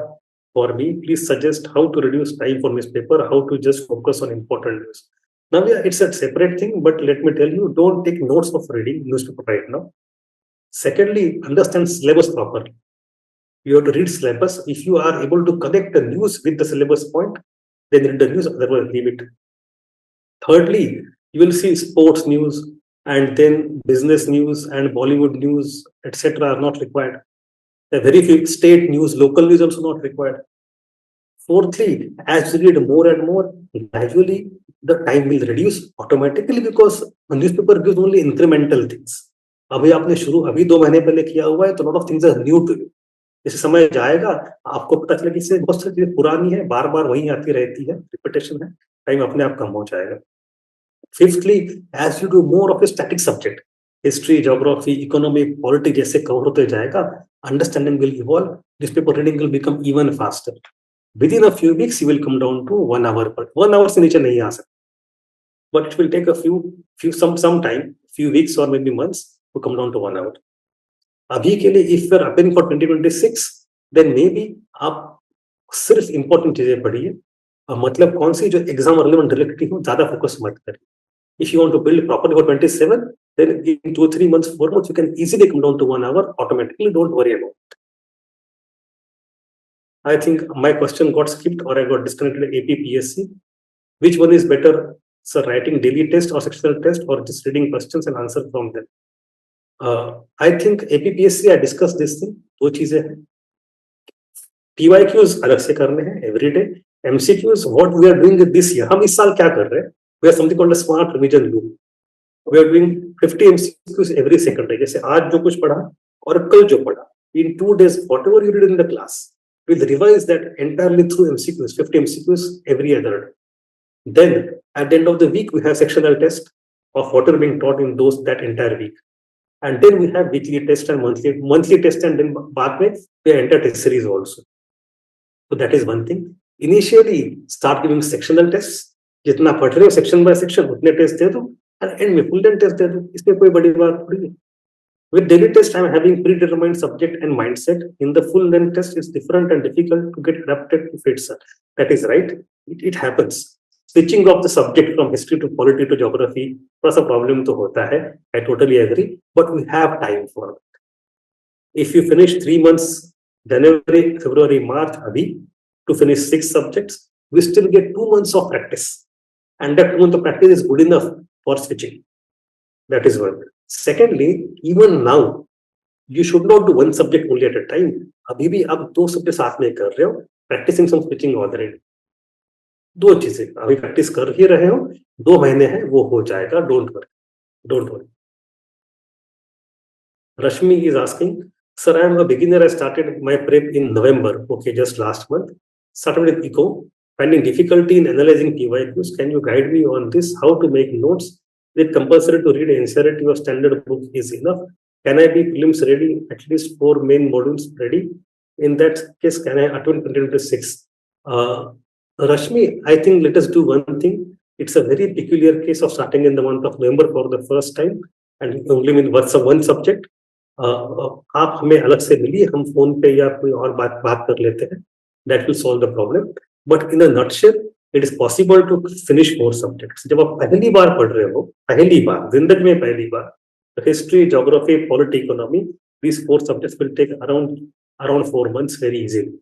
for me. Please suggest how to reduce time for newspaper, how to just focus on important news. Now, yeah, it's a separate thing, but let me tell you, don't take notes of reading newspaper right now. Secondly, understand syllabus properly. You have to read syllabus. If you are able to connect the news with the syllabus point, then read the news, otherwise leave it. Thirdly, you will see sports news and then business news and Bollywood news, etc. are not required. A very few state news, local news also not required. Fourthly, as you read more and more, gradually the time will reduce automatically because newspaper gives only incremental things. अभी आपने शुरू अभी 2 महीने पहले किया हुआ है तो lot of things are new to you. जैसे समय जाएगा आपको पता चलेगा कि इससे बहुत सारी चीजें पुरानी है, बार बार वही आती रहती है, रिपीटेशन है, टाइम अपने आप कम हो जाएगा. Fifthly, as you do more of a static subject, history, geography, economy, politics जैसे कवर होते जाएगा, understanding will evolve, newspaper reading will become even faster. Within a few weeks, you will come down to 1 hour per 1 hour से नीचे नहीं आ सकते. But it will take a some time, few weeks or maybe months to come down to 1 hour. अभी के लिए if you are applying for 2026, then maybe आप सिर्फ important चीजें पढ़िए. मतलब कौन सी जो एग्जाम रिलेवेंट रिलेटेड हो ज्यादा फोकस मत करिए. If you want to build properly for 27, then in 2 or 3 months, 4 months, you can easily come down to 1 hour automatically. Don't worry about it. I think my question got skipped or I got disconnected. APPSC. Which one is better, sir? Writing daily test or sectional test or just reading questions and answer from them? I think APPSC. I discussed this thing. दो चीजें हैं. PYQs अलग से करने हैं every day. MCQs what we are doing this year. हम इस साल क्या कर रहे हैं? We have something called a smart revision loop. We are doing 50 MCQs every second day. जैसे आज जो कुछ पढ़ा और कल जो पढ़ा. In 2 days, whatever you did in the class, we'll revise that entirely through MCQs, 50 MCQs every other day. Then at the end of the week, we have sectional test of whatever being taught in that entire week. And then we have weekly test and monthly test, and then बाद में we have entire test series also. So that is one thing. Initially, start giving sectional tests. जितना पढ़ रहे हो section by section उतने test दे दो and end में full length test दे दो. इसमें कोई बड़ी बात थोड़ी है. With daily test, I am having predetermined subject and mindset. In the full length test, it's different and difficult to get adapted to fit, sir. That is right. It happens. Switching of the subject from history to polity to geography, थोड़ा सा problem तो होता है. I totally agree. But we have time for it. If you finish 3 months, January, February, March, abhi, to finish 6 subjects, we still get 2 months of practice. And that 2 months of practice is good enough for switching. That is one. Secondly, even now, you should not do one subject only at a time. अभी भी आप 2 subject साथ में कर रहे हो, practicing some switching already. 2 चीजें अभी प्रैक्टिस कर ही रहे हो, 2 महीने हैं वो हो जाएगा. Don't worry. Rashmi is asking, sir, I am a beginner. I started my prep in November. Okay, just last month. Started with eco, finding difficulty in analyzing PYQs. Can you guide me on this? How to make notes? Is it compulsory to read NCERT or standard book is enough? Can I be prelims ready? At least 4 main modules ready. In that case, can I attend 2026? Rashmi, I think let us do one thing. It's a very peculiar case of starting in the month of November for the first time and only in one subject. आप हमें अलग से मिलिए, हम phone पे या कोई और बात कर लेते हैं. That will solve the problem. But in a nutshell, it is possible to finish 4 subjects. जब आप पहली बार पढ़ रहे हो, पहली बार जिंदगी में पहली बार, history, geography, politics, economy, these 4 subjects will take around 4 months very easily.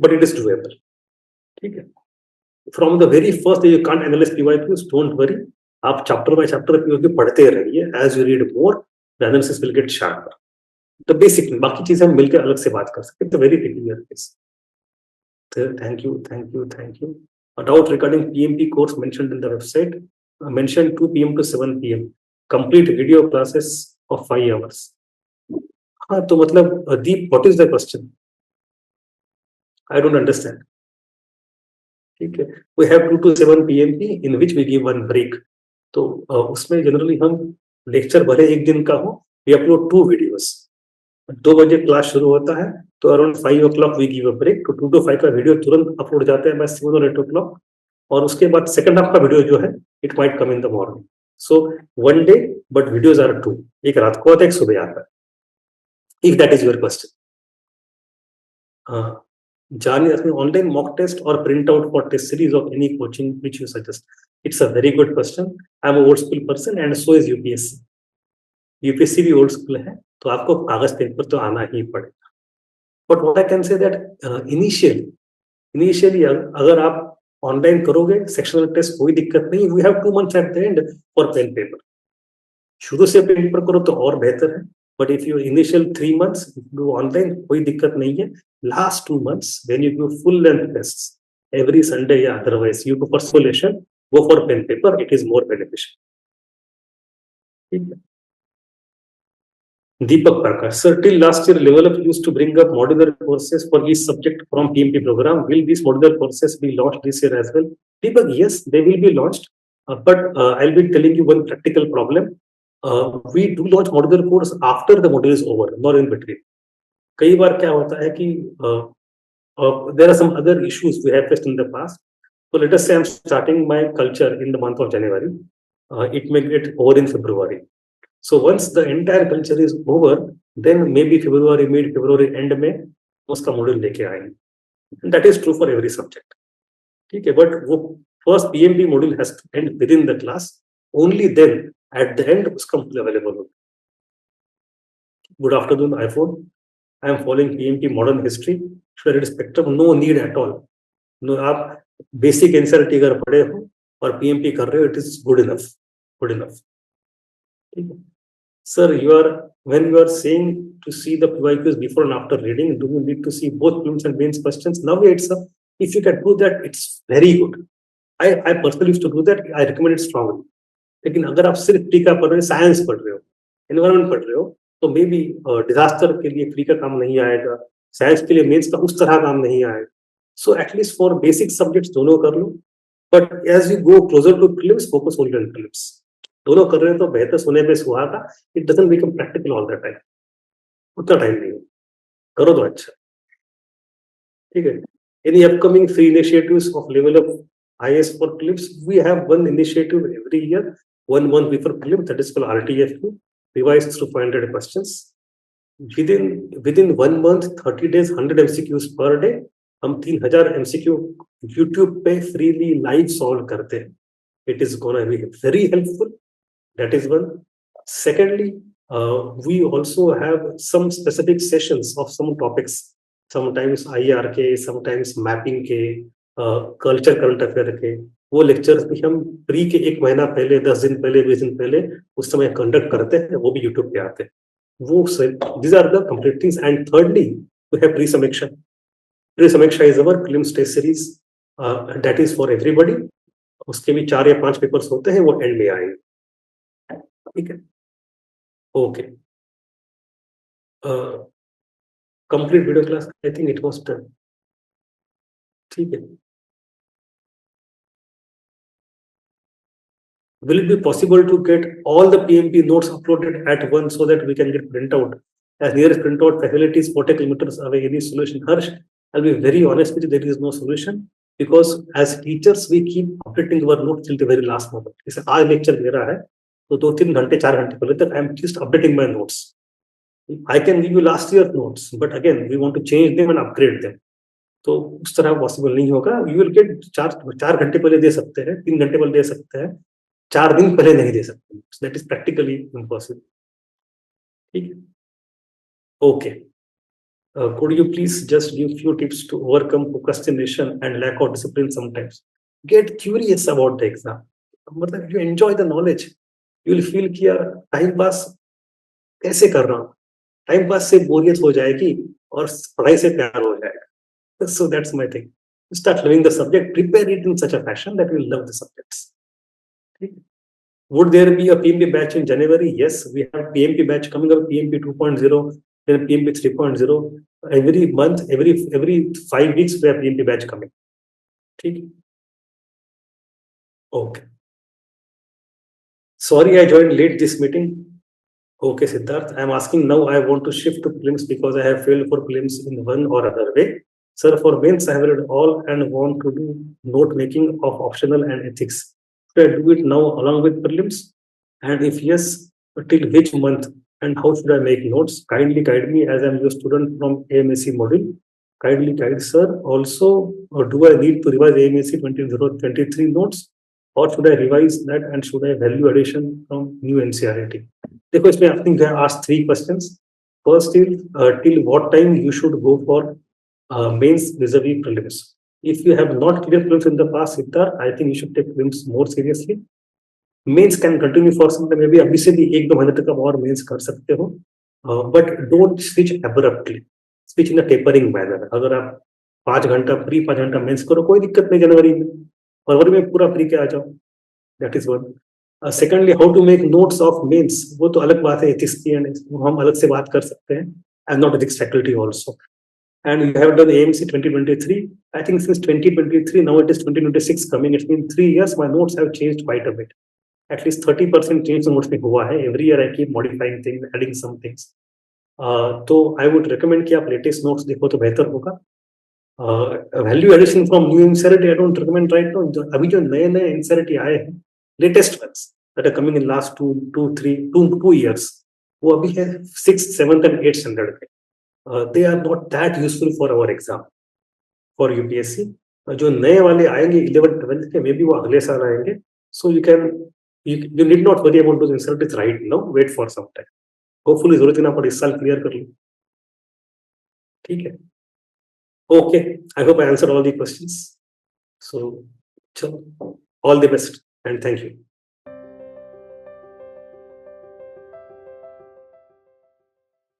But it is doable. ठीक है. From the very first day you can't analyze PYQs, don't worry. आप chapter by chapter PYQ पढ़ते रहिए. As you read more, the analysis will get sharper. The basic, बाकी चीजें हम मिलकर अलग से बात कर सकते हैं. It's a very peculiar case. Thank you. A doubt regarding PMP course mentioned in the website. Mentioned 2 PM to 7 PM. Complete video classes of 5 hours. हाँ तो मतलब Deep, what is the question? I don't understand. ठीक है. We have 2 to 7 PMP in which we give 1 break. तो उसमें generally हम lecture भले एक दिन का हो, we upload 2 videos. 2 बजे क्लास शुरू होता है तो around 5 o'clock we give a break. तो 2 to 5 का वीडियो तुरंत अपलोड जाता है बाय 7 or 8 o'clock. और उसके बाद सेकंड हाफ का वीडियो जो है it might come in the morning. So 1 day but videos are 2. एक रात को आता है, एक सुबह आता है. If that is your question. जानिए अपने ऑनलाइन मॉक टेस्ट और print out for test series of any coaching which you suggest. It's a very good question. I am a old school person and so is UPSC. UPSC भी old school है तो आपको कागज pen पर तो आना ही पड़ेगा. But what I can say that initially अगर आप ऑनलाइन करोगे सेक्शनल टेस्ट कोई दिक्कत नहीं. We have 2 months at the end for pen paper. शुरू से पेन पेपर करो तो और बेहतर है. But if you initial 3 months do online, कोई दिक्कत नहीं है. Last 2 months, when you do full length tests, every Sunday या otherwise, you go for simulation, go for pen paper, it is more beneficial. ठीक है. Deepak Prakash, sir, till last year, Level Up used to bring up modular courses for each subject from PMP program. Will these modular courses be launched this year as well? Deepak, yes, they will be launched, but I'll be telling you one practical problem. We do launch modular course after the module is over, not in between. कई बार क्या होता है कि there are some other issues we have faced in the past. So let us say I'm starting my culture in the month of January. It may get over in February. So once the entire culture is over, then maybe February, mid-February end में उसका module लेके आएंगे. That is true for every subject. ठीक है, but वो first PMP module has to end within the class. Only then at the end उसका module available होगा. Good afternoon, iPhone. I am following PMP modern history. Should I read spectrum? No need at all. No, आप basic NCERT अगर पढ़े हो और PMP कर रहे हो, it is good enough. Good enough. Sir, when you are saying to see the PYQs before and after reading, do you need to see both prelims and mains questions? Now it's if you can do that, it's very good. I personally used to do that. I recommend it strongly. लेकिन अगर आप सिर्फ pre का पढ़ रहे हो, science पढ़ रहे हो, एनवायरमेंट पढ़ रहे हो, तो मे बी डिजास्टर के लिए प्री का काम नहीं आएगा, साइंस के लिए मेंस का उस तरह काम नहीं आएगा. So at least for basic subjects दोनों कर लो, but as you go closer to prelims, focus only on prelims. दोनों कर रहे हैं तो बेहतर सोने पे सुहागा. It doesn't become practical all the time. उतना टाइम नहीं है, करो तो अच्छा. ठीक है. Any upcoming free initiatives of Level Up IAS for prelims? We have one initiative every year, 1 month before prelims, that is called RTFQ, revised through 500 questions. Within 1 month, 30 days, 100 MCQs per day. हम 3000 MCQ YouTube पे freely live solve करते हैं. It is gonna be very helpful. That is one. Secondly, we also have some specific sessions of some topics. Sometimes IRK, sometimes mapping के, culture current affair के, वो lectures भी हम pre के 1 महीना पहले, 10 दिन पहले, 20 दिन पहले उस समय conduct करते हैं, वो भी YouTube पे आते हैं. वो these are the complete things. And thirdly, we have pre-samiksha. Pre-samiksha is our prelims test series. That is for everybody. उसके भी 4 या 5 पेपर्स होते हैं, वो एंड में आएंगे. ठीक है. Okay. Complete video class, I think it was done. ठीक है. Will it be possible to get all the PMP notes uploaded at once so that we can get printout? As nearest printout facilities 40 kilometers away, any solution? Harsh, I'll be very honest with you, there is no solution, because as teachers we keep updating our notes till the very last moment. जैसे आज lecture दे रहा है तो 2-3 घंटे 4 घंटे पहले तक I am just updating my notes. I can give you last year notes, but again we want to change them and upgrade them. तो उस तरह पॉसिबल नहीं होगा. You will get 4 घंटे पहले दे सकते हैं, 3 घंटे पहले दे सकते हैं, 4 दिन पहले नहीं दे सकते. That is practically impossible. ठीक है. Okay. Could you please just give few tips to overcome procrastination and lack of discipline sometimes? Get curious about the exam. मतलब you enjoy the knowledge, you will feel कि यार time pass कैसे कर रहा हूँ. Time pass से बोरियत हो जाएगी और पढ़ाई से प्यार हो जाएगा. So that's my thing. Start loving the subject, prepare it in such a fashion that you will love the subjects. Would there be a PMP batch in January? Yes, we have PMP batch coming up, PMP 2.0, then PMP 3.0. Every month, every 5 weeks, we have PMP batch coming. Okay. Sorry, I joined late this meeting. Okay, Siddharth, I am asking now. I want to shift to prelims because I have failed for prelims in one or other way. Sir, for mains, I have read all and want to do note making of optional and ethics. Should I do it now along with prelims? And if yes, till which month? And how should I make notes? Kindly guide me as I am your student from AMAC module. Kindly guide, sir. Also, do I need to revise AMAC 2023 notes? Or should I revise that and should I value addition from new NCERT? The question I think they asked 3 questions. First is till what time you should go for mains vis-a-vis prelims. If you have not cleared prelims in the past, Siddharth, I think you should take prelims more seriously. Mains can continue for some time, maybe अभी से भी 1-2 महीने तक आप और mains कर सकते हो. But don't switch abruptly, switch in a tapering manner. अगर आप 5 घंटा प्री 5 घंटा मेंस करो, कोई दिक्कत नहीं. जनवरी में, फरवरी में पूरा प्री के आ जाओ. That is one. Secondly, how to make notes of mains, वो तो अलग बात है, एथिक्स की, and वो हम अलग से बात कर सकते हैं. आई am not ethics faculty also. And you have done AMC 2023. I think since 2023, now it is 2026 coming. It's been 3 years. My notes have changed quite a bit. At least 30% change notes में हुआ है. Every year I keep modifying things, adding some things. तो I would recommend कि आप latest notes देखो तो बेहतर होगा. Value addition from new NCERT I don't recommend right now. अभी जो नए NCERT आए हैं, latest ones that are coming in last 2 years, वो अभी है 6th, 7th and 8th standard के. They are not that useful for our exam, for UPSC. जो नए वाले आएंगे 11th 12th के, मे बी वो अगले साल आएंगे. So you need not worry about those NCERTs right now. Wait for some time. Hopefully जरूरत ना पड़े, इस साल क्लियर कर लो. ठीक है. Okay, I hope I answered all the questions. So चलो, all the best and thank you.